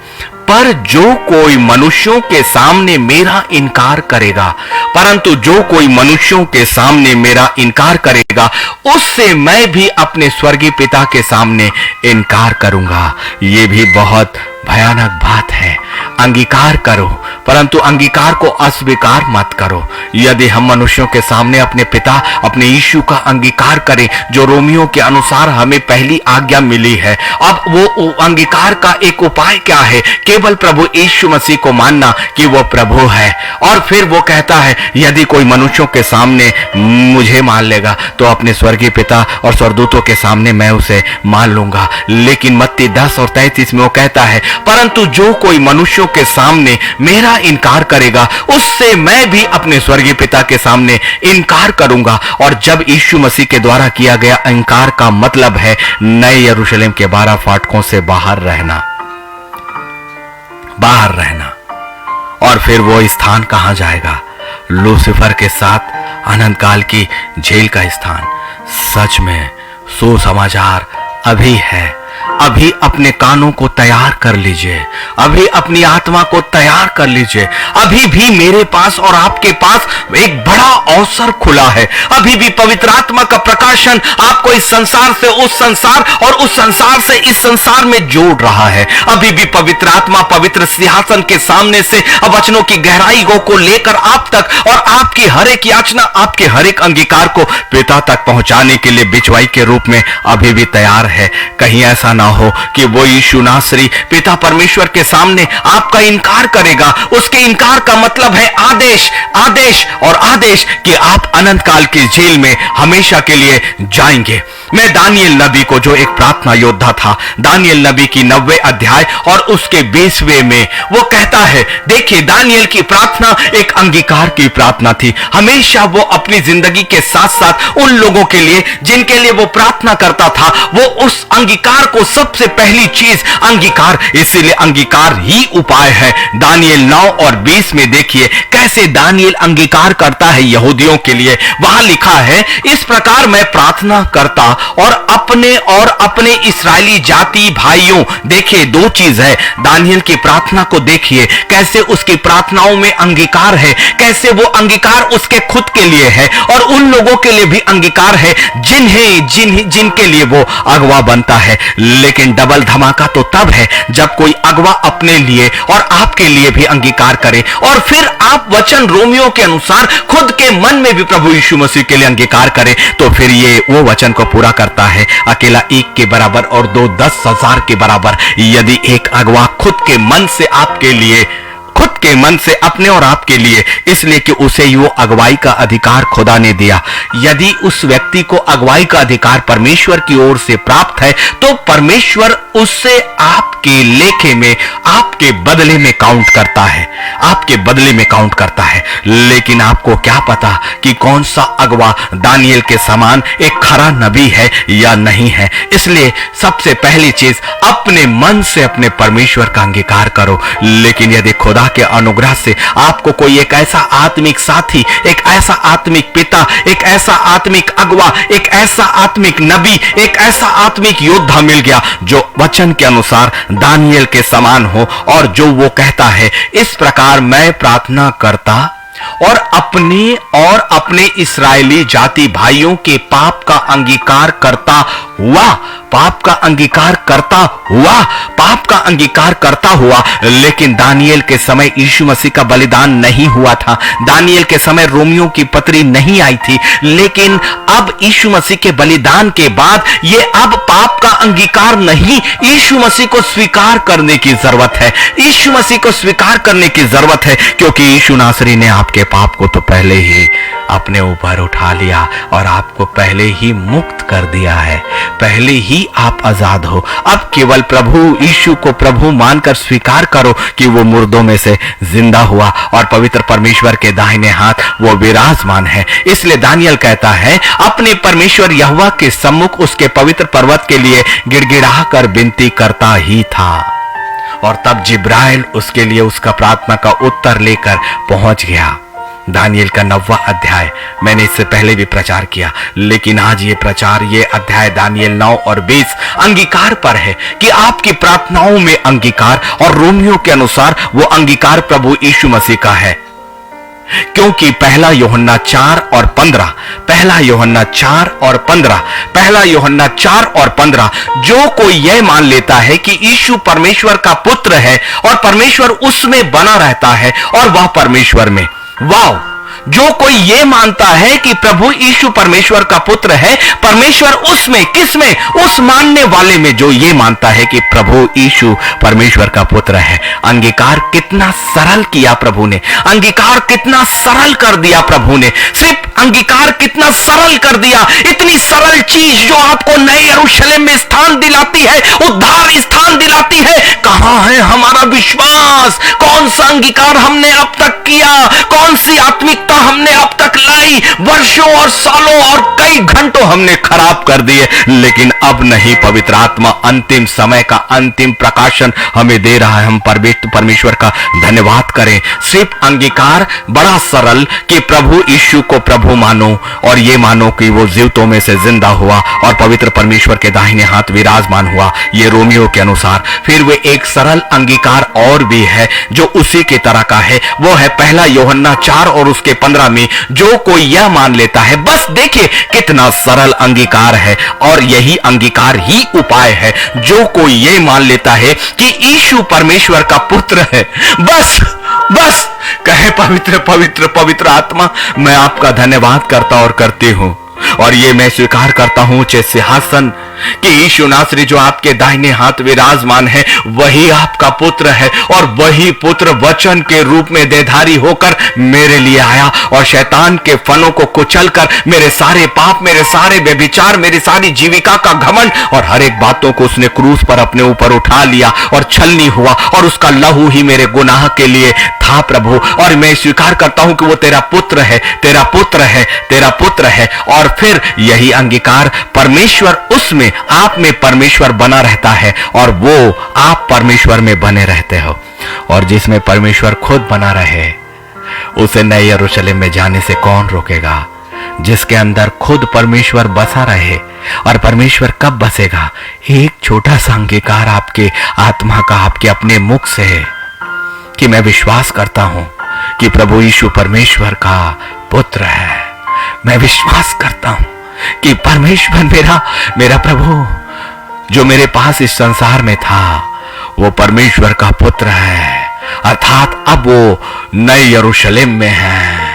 पर जो कोई मनुष्यों के सामने मेरा इनकार करेगा, परंतु जो कोई मनुष्यों के सामने मेरा इनकार करेगा, उससे मैं भी अपने स्वर्गीय पिता के सामने इनकार करूंगा। ये भी बहुत भयानक बात है। अंगीकार करो, परंतु अंगीकार को अस्वीकार मत करो। यदि हम मनुष्यों के सामने अपने पिता, अपने यीशु का अंगीकार करें, जो रोमियो के अनुसार हमें पहली आज्ञा मिली है, अब वो अंगीकार का एक उपाय क्या है? केवल प्रभु यीशु मसीह को मानना कि वो प्रभु है। और फिर वो कहता है, यदि कोई मनुष्यों के सामने मुझे मान लेगा तो अपने स्वर्गीय पिता और स्वर्गदूतों के सामने मैं उसे मान लूंगा। लेकिन मत्ती 10 और 33 में वो कहता है, परंतु जो कोई मनुष्यों के सामने मेरा इनकार करेगा, उससे मैं भी अपने स्वर्गीय पिता के सामने इनकार करूंगा। और जब यीशु मसीह के द्वारा किया गया इनकार का मतलब है नए यरूशलेम के 12 फाटकों से बाहर रहना, बाहर रहना। और फिर वो स्थान कहां जाएगा? लूसीफर के साथ अनंत काल की जेल का स्थान। सच में सुसमाचार अभी है। अभी अपने कानों को तैयार कर लीजिए, अभी अपनी आत्मा को तैयार कर लीजिए। अभी भी मेरे पास और आपके पास एक बड़ा अवसर खुला है। अभी भी पवित्र आत्मा का प्रकाशन आपको इस संसार से उस संसार और उस संसार से इस संसार में जोड़ रहा है। अभी भी पवित्र आत्मा पवित्र सिंहासन के सामने से वचनों की गहराइयों को लेकर आप तक और आपकी हर एक याचना, आपके हर एक अंगीकार को पिता तक पहुंचाने के लिए बिचवाई के रूप में अभी भी तैयार है। कहीं ऐसा ना हो कि वो यीशु नासरी पिता परमेश्वर के सामने आपका इनकार करेगा। उसके इनकार का मतलब है आदेश, आदेश और आदेश कि आप अनंत काल की जेल में हमेशा के लिए जाएंगे। मैं दानियल नबी को, जो एक प्रार्थना योद्धा था, दानियल नबी की 90वें अध्याय और उसके 20वें में वो कहता है, देखिए दानियल की प्रार्थना एक अंगीकार की प्रार्थना थी। हमेशा वो अपनी जिंदगी के साथ साथ उन लोगों के लिए जिनके लिए वो प्रार्थना करता था, वो उस अंगीकार को सबसे पहली चीज अंगीकार, इसीलिए अंगीकार ही उपाय है। दानियल 9 और 20 में देखिए कैसे दानियल अंगीकार करता है यहूदियों के लिए। वहां लिखा है, इस प्रकार मैं प्रार्थना करता और अपने इस्राएली जाति भाइयों। देखिए दो चीज है, दानियल की प्रार्थना को देखिए कैसे उसकी प्रार्थनाओं में अंगीकार है, कैसे वो अंगीकार उसके खुद के लिए है और उन लोगों के लिए भी अंगीकार है जिनके लिए वो अगवा बनता है। लेकिन डबल धमाका तो तब है जब कोई अगवा अपने लिए और आपके लिए भी अंगीकार करे और फिर आप वचन रोमियो के अनुसार खुद के मन में भी प्रभु यीशु मसीह के लिए अंगीकार करें, तो फिर ये वो वचन को पूरा करता है, अकेला 1 के बराबर और 2 10,000 के बराबर। यदि एक अगवा खुद के मन से आपके लिए, खुद के मन से अपने और आपके लिए, इसलिए कि उसे वो अगुवाई का अधिकार खुदा ने दिया। यदि उस व्यक्ति को अगुवाई का अधिकार परमेश्वर की ओर से प्राप्त है तो परमेश्वर उससे आपके लेखे में, आपके बदले में काउंट करता है, आपके बदले में काउंट करता है। लेकिन आपको क्या पता कि कौन सा अगवा दानियल के समान एक खरा नबी है या नहीं है। इसलिए सबसे पहली चीज अपने मन से अपने परमेश्वर का अंगीकार करो। लेकिन यदि खुदा के अनुग्रह से आपको कोई एक ऐसा आत्मिक साथी, एक ऐसा आत्मिक पिता, एक ऐसा आत्मिक अगवा, एक ऐसा आत्मिक नबी, एक ऐसा आत्मिक योद्धा मिल गया जो वचन के अनुसार दानियल के समान हो और जो वो कहता है, इस प्रकार मैं प्रार्थना करता और अपने इस्राएली जाति भाइयों के पाप का अंगीकार करता हुआ, पाप का अंगीकार करता हुआ, पाप का अंगीकार करता हुआ। लेकिन दानियल के समय यीशु मसीह का बलिदान नहीं हुआ था, दानियल के समय रोमियो की पत्री नहीं आई थी। लेकिन अब यीशु मसीह के बलिदान के बाद ये अब पाप का अंगीकार नहीं, यीशु मसीह को स्वीकार करने की जरूरत है, यीशु मसीह को स्वीकार करने की जरूरत है, क्योंकि यीशु नासरी ने आपके पाप को तो पहले ही अपने ऊपर उठा लिया और आपको पहले ही मुक्त कर दिया है, पहले ही आप आजाद हो। अब केवल प्रभु यीशु को प्रभु मानकर स्वीकार करो कि वो मुर्दों में से जिंदा हुआ और पवित्र परमेश्वर के दाहिने हाथ वो विराजमान है। इसलिए दानियल कहता है, अपने परमेश्वर यहोवा के सम्मुख उसके पवित्र पर्वत के लिए गिड़गिड़ा कर विनती करता ही था। और तब जिब्राइल उसके लिए उसका प्रार्थना का उत्तर लेकर पहुंच गया। दानियल का 9वां अध्याय मैंने इससे पहले भी प्रचार किया, लेकिन आज ये प्रचार, ये अध्याय दानियल 9 और 20 अंगीकार पर है कि आपकी प्रार्थनाओं में अंगीकार, और रोमियो के अनुसार वो अंगीकार प्रभु यीशु मसीह का है। क्योंकि पहला यूहन्ना 4:15, पहला यूहन्ना 4:15, पहला यूहन्ना 4:15, जो कोई यह मान लेता है कि यीशु परमेश्वर का पुत्र है और परमेश्वर उसमें बना रहता है और वह परमेश्वर में। वाह! जो कोई यह मानता है कि प्रभु यीशु परमेश्वर का पुत्र है, परमेश्वर उसमें, किसमें? उस मानने वाले में जो यह मानता है कि प्रभु यीशु परमेश्वर का पुत्र है। अंगीकार कितना सरल किया प्रभु ने, अंगीकार कितना सरल कर दिया प्रभु ने, सिर्फ अंगीकार कितना सरल कर दिया। इतनी सरल चीज जो आपको नए यरूशलेम में स्थान दिलाती है, उद्धार स्थान दिलाती है। कहां है हमारा विश्वास? कौन सा अंगीकार हमने अब तक किया? कौन सी आत्मिकता हमने अब तक लाई? वर्षों और सालों और कई घंटों हमने खराब कर दिए, लेकिन अब नहीं। पवित्र आत्मा अंतिम समय का अंतिम प्रकाशन हमें दे रहा है। हम परमेश्वर का धन्यवाद करें। सिर्फ अंगीकार बड़ा सरल कि प्रभु यीशु को प्रभु मानो और ये मानो कि वो जीवतों में से जिंदा हुआ और पवित्र परमेश्वर के दाहिने हाथ विराजमान हुआ, ये रोमियो के अनुसार। फिर वे एक सरल अंगीकार और भी है जो उसी की तरह का है, वो है पहला यूहन्ना 4 और उसके 15 में, जो कोई यह मान लेता है। बस देखिए कितना सरल अंगीकार है, और यही अंगीकार ही उपाय है। जो कोई यह मान लेता है कि यीशु परमेश्वर का पुत्र है, बस बस कहे पवित्र पवित्र पवित्र आत्मा, मैं आपका धन्यवाद करता और करती हूं, और ये मैं स्वीकार करता हूं उच्च सिंहासन कि यीशु नासरी जो आपके दाहिने हाथ विराजमान है, वही आपका पुत्र है, और वही पुत्र वचन के रूप में देहधारी होकर मेरे लिए आया और शैतान के फनों को कुचलकर मेरे सारे पाप, मेरे सारे व्यभिचार, मेरी सारी जीविका का घमंड और हर एक बातों को उसने क्रूस पर अपने ऊपर उठा लिया और छलनी हुआ, और उसका लहू ही मेरे गुनाह के लिए था प्रभु। और मैं स्वीकार करता हूं कि वो तेरा पुत्र है, तेरा पुत्र है, तेरा पुत्र है। और फिर यही अंगीकार, परमेश्वर उसमें, आप में परमेश्वर बना रहता है और वो आप परमेश्वर में बने रहते हो। और जिसमें परमेश्वर खुद बना रहे, उसे नए यरूशलेम में जाने से कौन रोकेगा? जिसके अंदर खुद परमेश्वर बसा रहे, और परमेश्वर कब बसेगा? एक छोटा सा अंगीकार आपके आत्मा का, आपके अपने मुख से है कि मैं विश्वास करता हूं कि प्रभु यीशु परमेश्वर का पुत्र है। मैं विश्वास करता हूं कि परमेश्वर मेरा प्रभु जो मेरे पास इस संसार में था, वो परमेश्वर का पुत्र है, अर्थात अब वो नए यरूशलेम में है,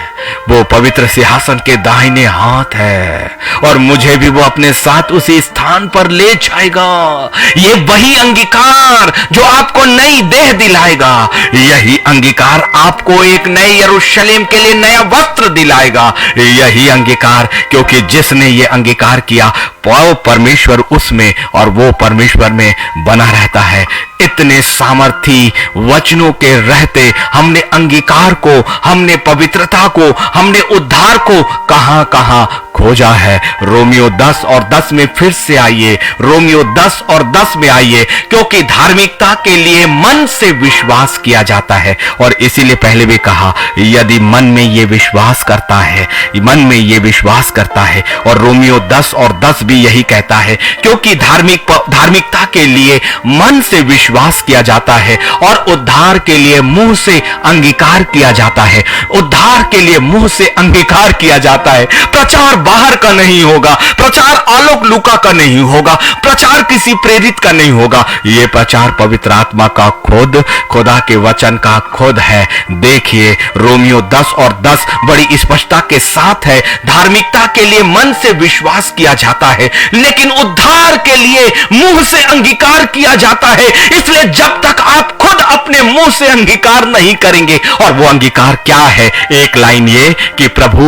वो पवित्र सिंहासन के दाहिने हाथ है, और मुझे भी वो अपने साथ उसी स्थान पर ले जाएगा। ये वही अंगीकार जो आपको नई देह दिलाएगा, यही अंगीकार आपको एक नए यरूशलेम के लिए नया वस्त्र दिलाएगा। यही अंगीकार, क्योंकि जिसने ये अंगीकार किया, वो परमेश्वर उसमें और वो परमेश्वर में बना रहता है। इतने सामर्थी वचनों के रहते हमने अंगीकार को, हमने पवित्रता को, हमने उद्धार को कहां कहां खोजा है। रोमियो 10 और 10 में फिर से आइए, रोमियो 10 और 10 में आइए, क्योंकि धार्मिकता के लिए मन से विश्वास किया जाता है। और इसीलिए पहले भी कहा, यदि मन में ये विश्वास करता है, मन में ये विश्वास करता है। और रोमियो 10 और 10 भी यही कहता है, क्योंकि धार्मिकता के लिए मन से विश्वास किया जाता है और उद्धार के लिए मुंह से अंगीकार किया जाता है। उद्धार के लिए मुंह से अंगीकार किया जाता है। प्रचार बाहर का नहीं होगा, प्रचार आलोक लूका का नहीं होगा, प्रचार किसी प्रेरित का नहीं होगा। यह प्रचार पवित्र आत्मा का खुद, खुदा के वचन का खुद है। देखिए रोमियो 10 और 10 बड़ी स्पष्टता के साथ है। धार्मिकता के लिए मन से विश्वास किया जाता है, लेकिन उद्धार के लिए मुंह से अंगीकार किया जाता है। इसलिए जब तक आप खुद अपने मुंह से अंगीकार नहीं करेंगे, और वो अंगीकार क्या है? एक लाइन ये कि प्रभु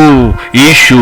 यीशु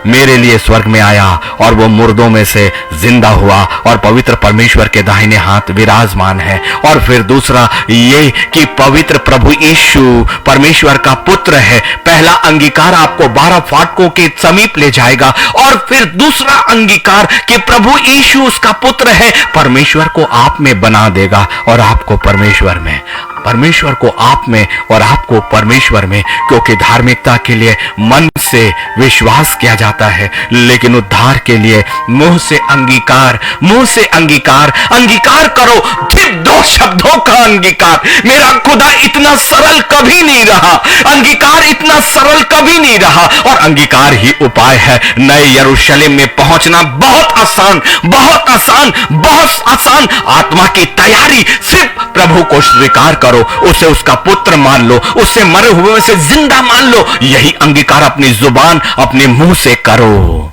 मेरे लिए स्वर्ग में आया और वो मुर्दों में से जिंदा हुआ और पवित्र परमेश्वर के दाहिने हाथ विराजमान है। और फिर दूसरा ये कि पवित्र प्रभु यीशु परमेश्वर का पुत्र है। पहला अंगीकार आपको 12 फाटकों के समीप ले जाएगा। और फिर दूसरा अंगीकार कि प्रभु यीशु उसका पुत्र है, परमेश्वर को आप में बना देगा और आपको परमेश्वर में, परमेश्वर को आप में और आपको परमेश्वर में। क्योंकि धार्मिकता के लिए मन से विश्वास किया जाता है, लेकिन उद्धार के लिए मुंह से अंगीकार, मुंह से अंगीकार, अंगीकार करो, फिर 2 बहुत शब्दों का अंगीकार। मेरा खुदा इतना सरल कभी नहीं रहा, अंगीकार इतना सरल कभी नहीं रहा, और अंगीकार ही उपाय है। नए यरूशलेम में पहुंचना बहुत आसान, बहुत आसान, बहुत आसान। आत्मा की तैयारी सिर्फ प्रभु को स्वीकार करो, उसे उसका पुत्र मान लो, उससे मरे हुए में से जिंदा मान लो। यही अंगीकार अपनी जुबान, अपने मुंह से करो।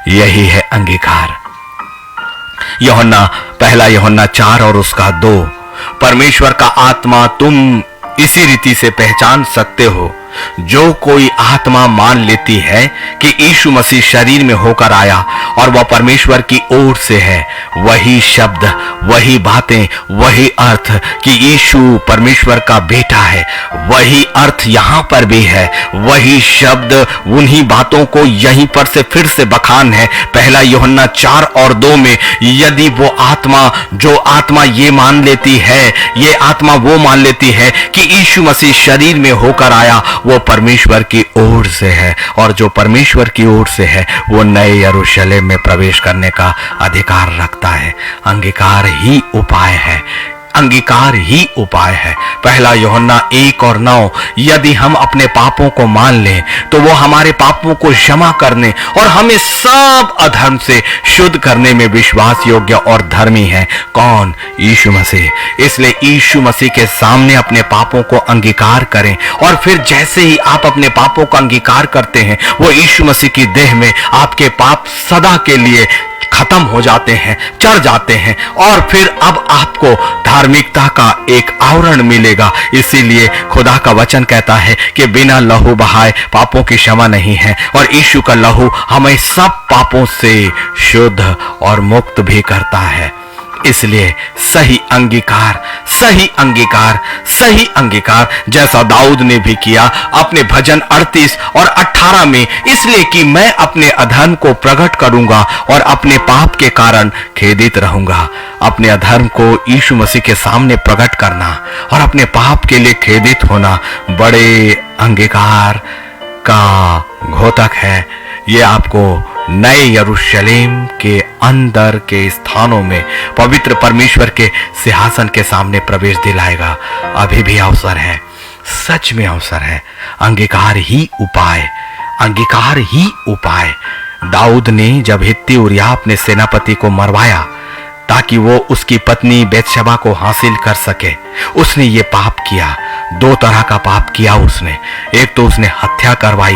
यही है अंगीकार। यूहन्ना, पहला यूहन्ना 4 और उसका 2। परमेश्वर का आत्मा तुम इसी रीति से पहचान सकते हो, जो कोई आत्मा मान लेती है कि यीशु मसीह शरीर में होकर आया और वह परमेश्वर की ओर से है, वही शब्द, वही बातें, वही अर्थ कि यीशु परमेश्वर का बेटा है, वही अर्थ यहां पर भी है। वही शब्द, उन्हीं बातों को यहीं पर से फिर से बखान है। पहला यूहन्ना 4 और 2 में, यदि वो आत्मा, जो आत्मा ये मान लेती है, ये आत्मा वो मान लेती है कि यीशु मसीह शरीर में होकर आया, वो परमेश्वर की ओर से है, और जो परमेश्वर की ओर से है वो नए यरूशलेम में प्रवेश करने का अधिकार रखता है। अंगीकार ही उपाय है, अंगीकार ही उपाय है। पहला यूहन्ना 1 और 9, यदि हम अपने पापों को मान लें तो वो हमारे पापों को क्षमा करने और हमें सब अधर्म से शुद्ध करने में विश्वास योग्य और धर्मी है। कौन? यीशु मसीह। इसलिए यीशु मसीह के सामने अपने पापों को अंगीकार करें, और फिर जैसे ही आप अपने पापों का अंगीकार करते हैं, वो यीशु मसीह की देह में आपके पाप सदा के लिए खत्म हो जाते हैं, चढ़ जाते हैं, और फिर अब आपको धार्मिकता का एक आवरण मिलेगा। इसीलिए खुदा का वचन कहता है कि बिना लहू बहाए पापों की क्षमा नहीं है, और यीशु का लहू हमें सब पापों से शुद्ध और मुक्त भी करता है। इसलिए सही अंगीकार, सही अंगीकार, सही अंगीकार, जैसा दाऊद ने भी किया अपने भजन 38 और 18 में, इसलिए कि मैं अपने अधर्म को प्रकट करूंगा और अपने पाप के कारण खेदित रहूंगा। अपने अधर्म को यीशु मसीह के सामने प्रकट करना और अपने पाप के लिए खेदित होना बड़े अंगीकार का घोतक है। ये आपको नए यरूशलेम के अंदर के स्थानों में पवित्र परमेश्वर के सिंहासन के सामने प्रवेश दिलाएगा। अभी भी अवसर है, सच में अवसर है। अंगीकार ही उपाय, अंगीकार ही उपाय। दाऊद ने जब हित्ती उरिय्याह अपने सेनापति को मरवाया ताकि वो उसकी पत्नी बेतशबा को हासिल कर सके, उसने ये पाप किया। 2 तरह का पाप किया उसने। एक तो उसने हत्या करवाई,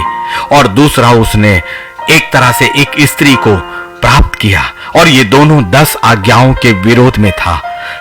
और दूसरा उसने एक तरह से एक स्त्री को प्राप्त किया, और ये दोनों 10 आज्ञाओं के विरोध में था।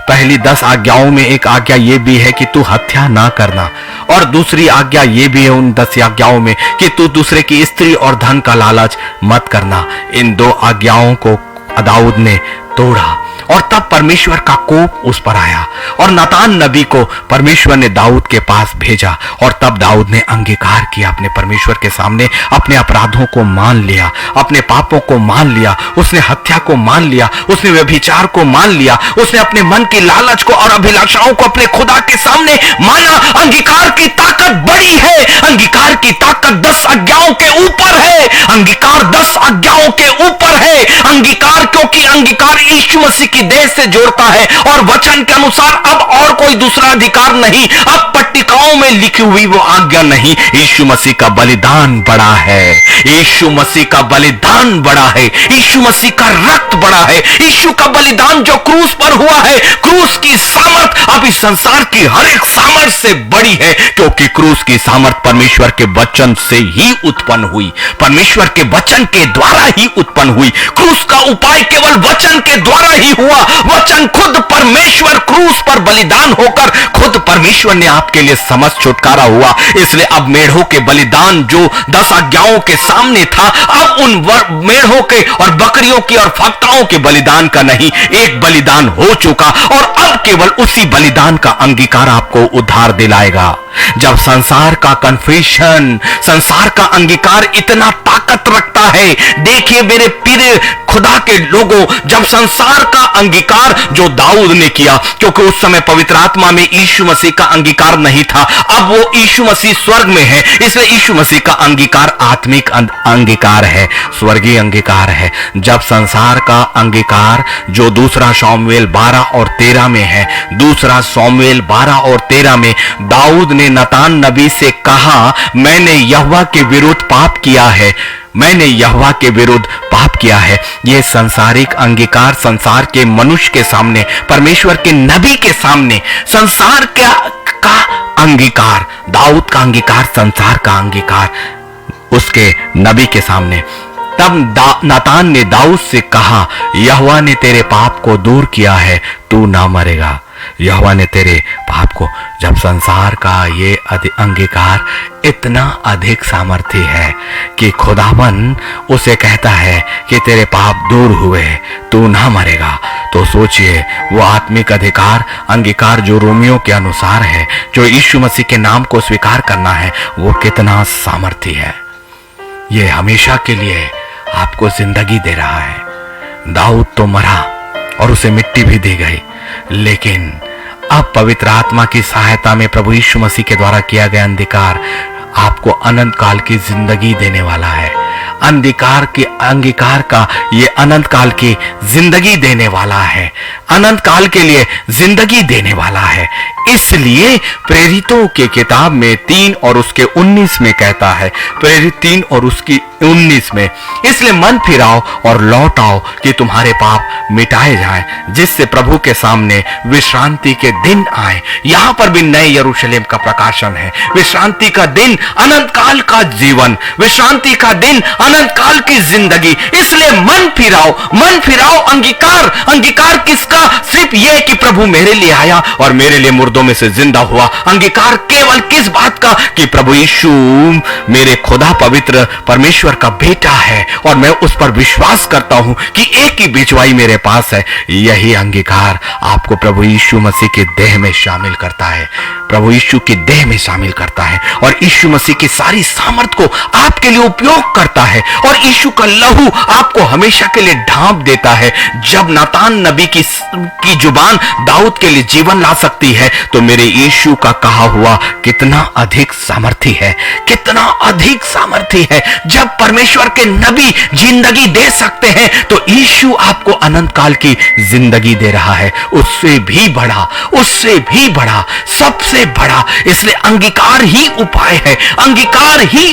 पहली 10 आज्ञाओं में एक आज्ञा ये भी है कि तू हत्या ना करना, और दूसरी आज्ञा ये भी है उन 10 आज्ञाओं में कि तू दूसरे की स्त्री और धन का लालच मत करना। इन 2 आज्ञाओं को दाऊद ने तोड़ा, और तब परमेश्वर का कोप उस पर आया, और नातान नबी को परमेश्वर ने दाऊद के पास भेजा, और तब दाऊद ने अंगीकार किया अपने परमेश्वर के सामने, अपने अपराधों को मान लिया, अपने पापों को मान लिया, उसने हत्या को मान लिया, उसने व्यभिचार को मान लिया, उसने अपने मन की लालच को और अभिलाषाओं को अपने खुदा के सामने माना। अंगीकार की ताकत बड़ी है, अंगीकार की ताकत 10 आज्ञाओं के ऊपर है, अंगीकार 10 आज्ञाओं के ऊपर है। अंगीकार, क्योंकि अंगीकार यीशु मसीह की देह से जोड़ता है, और वचन के अनुसार अब और कोई दूसरा अधिकार नहीं, अब पट्टिकाओं में लिखी हुई वो आज्ञा नहीं। यीशु मसीह का बलिदान बड़ा है, यीशु मसीह का बलिदान बड़ा है, यीशु मसीह का रक्त बड़ा है, यीशु का बलिदान जो क्रूस पर हुआ है, क्रूस की सामर्थ अब इस संसार की हर एक सामर्थ से बड़ी है, क्योंकि क्रूस की सामर्थ परमेश्वर के वचन से ही उत्पन्न हुई, परमेश्वर के वचन के द्वारा ही उत्पन्न हुई। क्रूस का उपाय केवल वचन के द्वारा ही हुआ। वचन खुद परमेश्वर क्रूस पर बलिदान होकर खुद परमेश्वर ने आपके लिए समस्त छुटकारा हुआ। इसलिए अब मेढ़ों के बलिदान जो 10 आज्ञाओं के सामने था, अब उन मेढ़ों के और बकरियों की और फक्काओं के बलिदान का नहीं, एक बलिदान हो चुका, और अब केवल उसी बलिदान का अंगीकार आपको उद्धार दिलाएगा। जब संसार का कन्फेशन, संसार का अंगीकार इतना ताकत रखता है, देखिए मेरे प्रिय खुदा के लोगों, जब संसार का अंगीकार जो दाऊद ने किया, क्योंकि उस समय पवित्र आत्मा में यीशु मसीह का अंगीकार नहीं था, अब वो यीशु मसीह स्वर्ग में है, इसलिए यीशु मसीह का अंगीकार आत्मिक अंगीकार है, स्वर्गीय अंगीकार है। जब संसार का अंगीकार जो दूसरा शमूएल 12 और 13 में है, दूसरा शमूएल 12 और 13 में दाऊद ने नातान नबी से कहा, मैंने यहोवा के विरुद्ध पाप किया है, मैंने यहोवा के विरुद्ध पाप किया है। यह सांसारिक अंगीकार संसार के मनुष्य के सामने, परमेश्वर के नबी के सामने, संसार का अंगीकार, दाऊद का अंगीकार, संसार का अंगीकार उसके नबी के सामने। तब नातान ने दाऊद से कहा, यहोवा ने तेरे पाप को दूर किया है, तू ना मरेगा। यहोवा ने तेरे पाप को, जब संसार का ये अंगीकार इतना अधिक सामर्थ्य है कि खुदावन उसे कहता है कि तेरे पाप दूर हुए, तू ना मरेगा, तो सोचिए वो आत्मिक अंगीकार जो रोमियो के अनुसार है, जो यीशु मसीह के नाम को स्वीकार करना है, वो कितना सामर्थ्य है। ये हमेशा के लिए आपको जिंदगी दे रहा है। दाऊद तो मरा और उसे मिट्टी भी दी गई, लेकिन अब पवित्र आत्मा की सहायता में प्रभु यीशु मसीह के द्वारा किया गया अंगीकार आपको अनंत काल की जिंदगी देने वाला है। अंगीकार का ये अनंत काल की जिंदगी देने वाला है, अनंत काल के लिए जिंदगी देने वाला है। इसलिए प्रेरितों के किताब में 3 और उसके 19 में कहता है, प्रेरित 3 और उसकी 19 में, इसलिए मन फिराओ और लौट आओ कि तुम्हारे पाप मिटाए जाएं, जिससे प्रभु के सामने विश्रांति के दिन आए। यहां पर भी नए यरूशलेम का प्रकाशन है। विश्रांति का दिन, अनंत काल का जीवन, विश्रांति का दिन, अनंत काल की जिंदगी। इसलिए मन फिराओ। अंगीकार किसका? सिर्फ यह कि प्रभु मेरे लिए आया और मेरे लिए मुर्दों में से जिंदा हुआ। अंगीकार केवल किस बात का? कि प्रभु यीशु मेरे खुदा पवित्र परमेश्वर का बेटा है और मैं उस पर विश्वास करता हूं कि एक ही बिचवाई मेरे पास है। यही अंगीकार आपको प्रभु यीशु मसीह के देह में शामिल करता है, प्रभु यीशु के देह में शामिल करता है और यीशु मसीह की सारी सामर्थ को आपके लिए उपयोग करता है और यीशु का लहू आपको हमेशा के लिए ढांप देता है। जब नातान नबी की जुबान दाऊद के लिए जीवन ला सकती है, तो मेरे यीशु का कहा हुआ कितना अधिक सामर्थी है, कितना अधिक सामर्थी है। जब परमेश्वर के नबी जिंदगी दे सकते हैं, तो यीशु आपको अनंत काल की जिंदगी दे रहा है, उससे भी बड़ा, सबसे बड़ा। इसलिए अंगीकार ही उपाय है, अंगीकार ही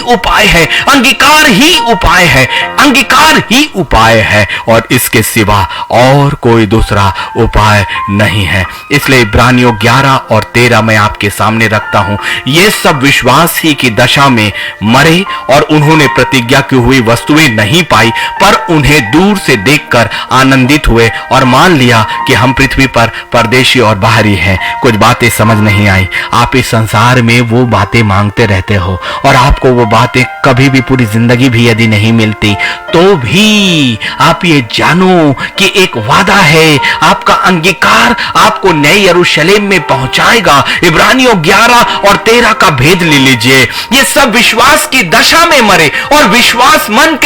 उपाय है और इसके सिवा और कोई दूसरा उपाय नहीं है। इसलिए इब्रानियों 11 और 13 में आपके सामने रखता हूं। ये सब विश्वास ही की दशा में मरे और उन्होंने प्रतिज्ञा की हुई वस्तुएं नहीं पाई, पर उन्हें दूर से देखकर आनंदित हुए और मान लिया कि हम पृथ्वी पर परदेशी और बाहरी हैं। कुछ बातें समझ नहीं आई। आप इस संसार में वो बातें मांगते रहते हो और आपको वो बातें कभी भी पूरी जिंदगी भी यदि नहीं मिलती, तो भी आप ये जानो कि एक वादा है, आपका अंगीकार आपको नए यरूशलेम में पहुंचाएगा। इब्रानियों 11 और 13 का भेद ले लीजिए। ये सब विश्वास की दशा में मरे और विश्वास मन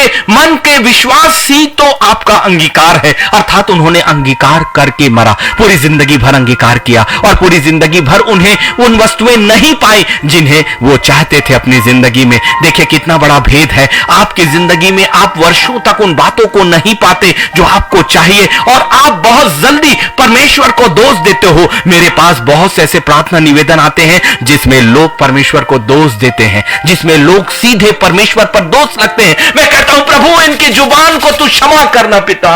के विश्वास ही तो आपका अंगीकार है। अर्थात उन्होंने अंगीकार करके मरा, पूरी जिंदगी भर अंगीकार किया और पूरी जिंदगी भर उन्हें उन वस्तुएं नहीं पाई जिन्हें वो चाहते थे अपनी जिंदगी में। देखिए कितना बड़ा भेद है। आपकी जिंदगी में आप वर्षों तक उन बातों को नहीं पाते जो आपको चाहिए और आप बहुत जल्दी परमेश्वर को दोष देते हो। मेरे पास बहुत से ऐसे प्रार्थना निवेदन आते हैं जिसमें लोग परमेश्वर को दोष देते हैं, जिसमें लोग सीधे परमेश्वर पर दोष लगते हैं। मैं कहता हूं प्रभु इनकी जुबान को तू क्षमा करना पिता।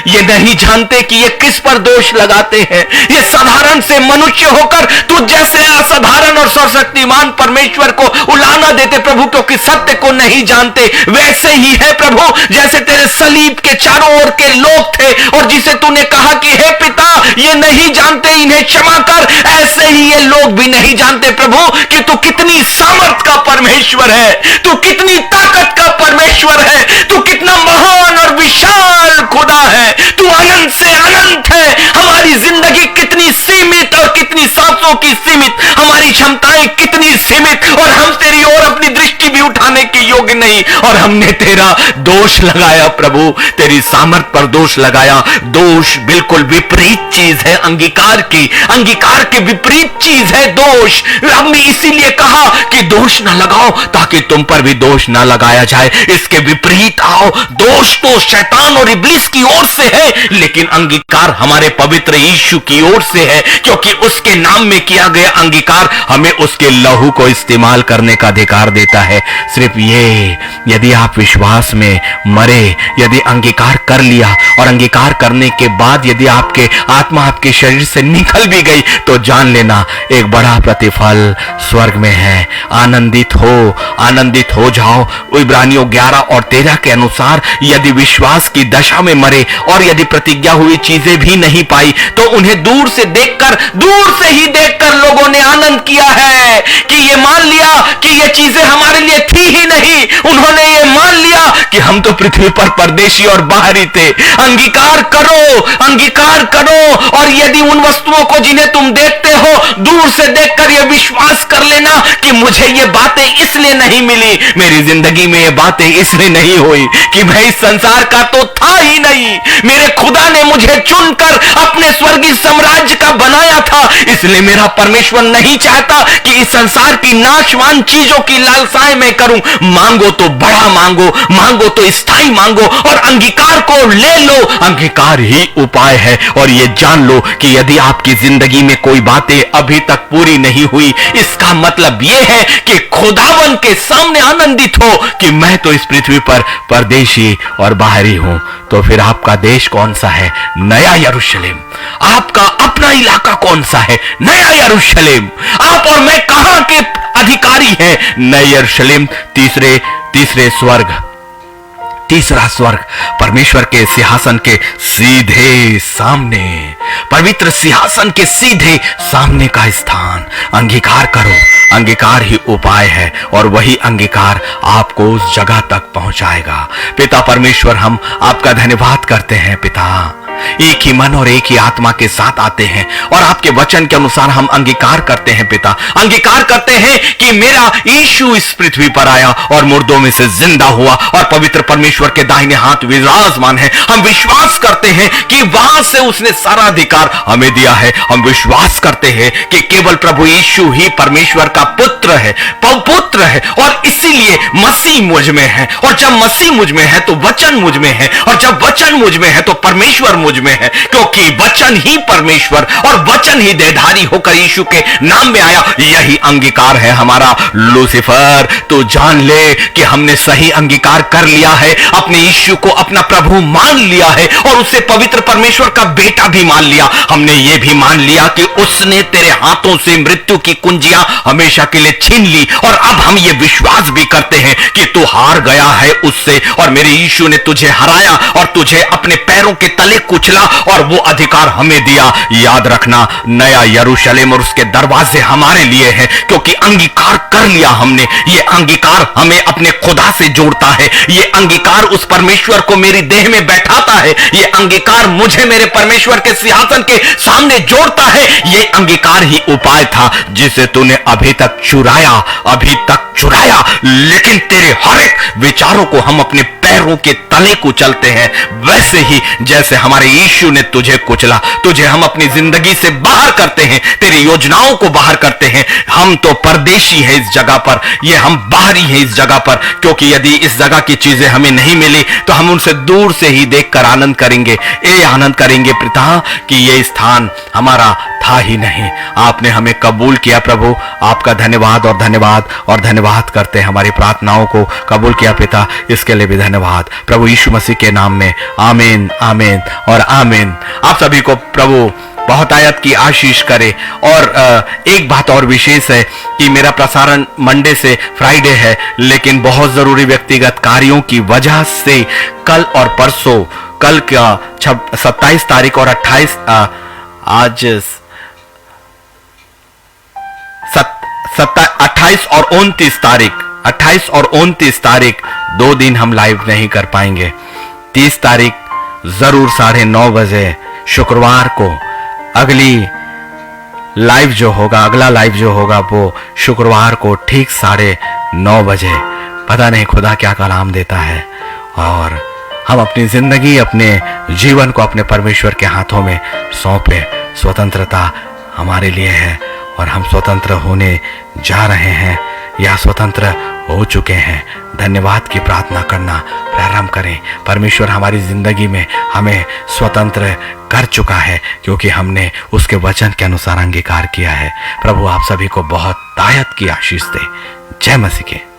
ये नहीं जानते कि ये किस पर दोष लगाते हैं। ये साधारण से मनुष्य होकर तू जैसे असाधारण और सर्वशक्तिमान परमेश्वर को उलाना देते प्रभु, क्योंकि सत्य को नहीं जानते। वैसे ही है प्रभु जैसे तेरे सलीब के चारों ओर के लोग थे और जिसे तूने कहा कि हे पिता ये नहीं जानते, इन्हें क्षमा कर, ऐसे ही ये लोग भी नहीं जानते प्रभु कि तू कितनी सामर्थ का परमेश्वर है, तू कितनी ताकत का परमेश्वर है, तू कितना महान और विशाल खुदा है, तू अनंत से अनंत है। हमारी जिंदगी कितनी सीमित और कितनी सांसों की सीमित, हमारी क्षमता क्षमताएं कितनी सीमित, और हम तेरी ओर अपनी दृष्टि भी उठाने के योग्य नहीं, और हमने तेरा दोष लगाया प्रभु, तेरी सामर्थ पर दोष लगाया। दोष बिल्कुल विपरीत चीज है अंगीकार की, अंगीकार के विपरीत चीज है दोष। हमने इसीलिए कहा कि दोष ना लगाओ ताकि तुम पर भी दोष ना लगाया जाए। इसके विपरीत आओ। दोष तो शैतान और इब्लिस की ओर से है, लेकिन अंगीकार हमारे पवित्र यीशु की ओर से है, क्योंकि उसके नाम में किया गया अंगीकार हमें उसके लहू को इस्तेमाल करने का अधिकार देता है। सिर्फ ये, यदि आप विश्वास में मरे, यदि अंगीकार कर लिया और अंगीकार करने के बाद यदि आपके आत्मा आपके शरीर से निकल भी गई, तो जान लेना एक बड़ा प्रतिफल स्वर्ग में है। आनंदित हो जाओ। इब्रानियों 11 और 13 के अनुसार यदि विश्वास की दशा में मरे और यदि प्रतिज्ञा हुई चीजें भी नहीं पाई, तो उन्हें दूर से ही देखकर लोगों ने आनंद किया है कि ये मान लिया कि ये चीजें हमारे लिए थी ही नहीं। उन्होंने ये मान लिया कि हम तो पृथ्वी पर परदेशी और बाहरी थे। अंगीकार करो, और यदि उन वस्तुओं को जिन्हें तुम देखते हो दूर से देखकर ये विश्वास कर लेना कि मुझे ये बातें इसलिए नहीं मिली, मेरी जिंदगी में ये बातें इसलिए नहीं हुई कि मैं इस संसार का तो था ही नहीं। मेरे खुदा ने मुझे चुनकर अपने स्वर्गीय साम्राज्य का बनाया था, इसलिए मेरा परमेश्वर नहीं चाहता कि इस संसार की नाशवान चीजों की लालसाएं मैं करूं। मांगो तो बड़ा मांगो तो स्थायी मांगो, और अंगीकार को ले लो। अंगीकार ही उपाय है। और ये जान लो कि यदि आपकी जिंदगी में कोई बातें अभी तक पूरी नहीं हुई, इसका मतलब यह है कि खुदावन के सामने आनंदित हो कि मैं तो इस पृथ्वी पर परदेशी और बाहरी हूं। तो फिर आपका देश कौन सा है? नया यरूशलेम। आपका अपना इलाका कौन सा है? नया यरूशलेम। आप और मैं कहां के अधिकारी हैं? नए यरूशलेम। तीसरा स्वर्ग परमेश्वर के सिंहासन के सीधे सामने, पवित्र सिंहासन के सीधे सामने का स्थान। अंगीकार करो। अंगीकार ही उपाय है, और वही अंगीकार आपको उस जगह तक पहुंचाएगा। पिता परमेश्वर, हम आपका धन्यवाद करते हैं पिता। एक ही मन और एक ही आत्मा के साथ आते हैं और आपके वचन के अनुसार हम अंगीकार करते हैं पिता। अंगीकार करते हैं कि मेरा यीशु इस पृथ्वी पर आया और मुर्दों में से जिंदा हुआ और पवित्र परमेश्वर के दाहिने हाथ विराजमान है। हम विश्वास करते हैं कि वहां से उसने सारा अधिकार हमें दिया है। हम विश्वास करते हैं कि केवल प्रभु यीशु ही परमेश्वर का पुत्र है, और इसीलिए मसीह मुझ में है, और जब मसीह मुझ में है तो वचन मुझ में है, और जब वचन मुझ में है तो परमेश्वर मुझ में है, क्योंकि वचन ही परमेश्वर और वचन ही देहधारी होकर यीशु के नाम में आया। यही अंगीकार है हमारा। लूसीफर, तो जान ले कि हमने सही अंगीकार कर लिया है, अपने यीशु को अपना प्रभु मान लिया है और उसे पवित्र परमेश्वर का बेटा भी मान लिया। हमने ये भी मान लिया कि उसने तेरे हाथों से मृत्यु की कुंजियां हमेशा के लिए छीन ली, और अब हम ये विश्वास भी करते हैं कि तू हार गया है उससे, और मेरे यीशु ने तुझे हराया और तुझे अपने पैरों के तले कुचला और वो अधिकार हमें दिया। याद रखना, नया यरूशलेम और उसके दरवाजे हमारे लिए हैं, क्योंकि अंगीकार कर लिया हमने। ये अंगीकार हमें अपने खुदा से जोड़ता है। ये अंगीकार उस परमेश्वर को मेरी देह में बैठाता है। ये अंगीकार मुझे मेरे परमेश्वर के सिंहासन के सामने जोड़ता है। ये अंगीकार ही उपाय था जिसे तूने अभी तक चुराया, लेकिन तेरे हर एक विचारों को हम अपने पैरों के तले कुचलते हैं। वैसे ही जैसे हमारे यीशु ने तुझे कुचला, तुझे हम अपनी जिंदगी से बाहर करते हैं, तेरी योजनाओं को बाहर करते हैं। हम तो परदेशी हैं इस जगह पर, ये हम बाहरी हैं इस जगह पर, क्योंकि यदि इस जगह की चीजें हमें नहीं मिली तो हम उनसे दूर से ही देखकर आनंद करेंगे पिता कि ये स्थान हमारा था ही नहीं। आपने हमें कबूल किया प्रभु, आपका धन्यवाद और धन्यवाद करते हैं। हमारी प्रार्थनाओं को कबूल किया पिता, इसके लिए भी धन्यवाद प्रभु यीशु मसीह के नाम में। आमीन, आमीन और आमीन। आप सभी को प्रभु बहुत आयत की आशीष करे। और एक बात और विशेष है कि मेरा प्रसारण मंडे से फ्राइडे है, लेकिन बहुत जरूरी व्यक्तिगत कार्यों की वजह से कल और परसों, कल का 27 तारीख और 28 आज 28 और 29 तारीख 2 दिन हम लाइव नहीं कर पाएंगे। 30 तारीख जरूर 9:30 बजे शुक्रवार को अगली लाइव जो होगा, अगला लाइव जो होगा वो शुक्रवार को ठीक 9:30 बजे। पता नहीं खुदा क्या कलाम देता है। और हम अपनी जिंदगी, अपने जीवन को अपने परमेश्वर के हाथों में सौंपे। स्वतंत्रता हमारे लिए है और हम स्वतंत्र होने जा रहे हैं या स्वतंत्र हो चुके हैं। धन्यवाद की प्रार्थना करना प्रारंभ करें। परमेश्वर हमारी जिंदगी में हमें स्वतंत्र कर चुका है क्योंकि हमने उसके वचन के अनुसार अंगीकार किया है। प्रभु आप सभी को बहुत तायत की आशीष दे। जय मसीह के।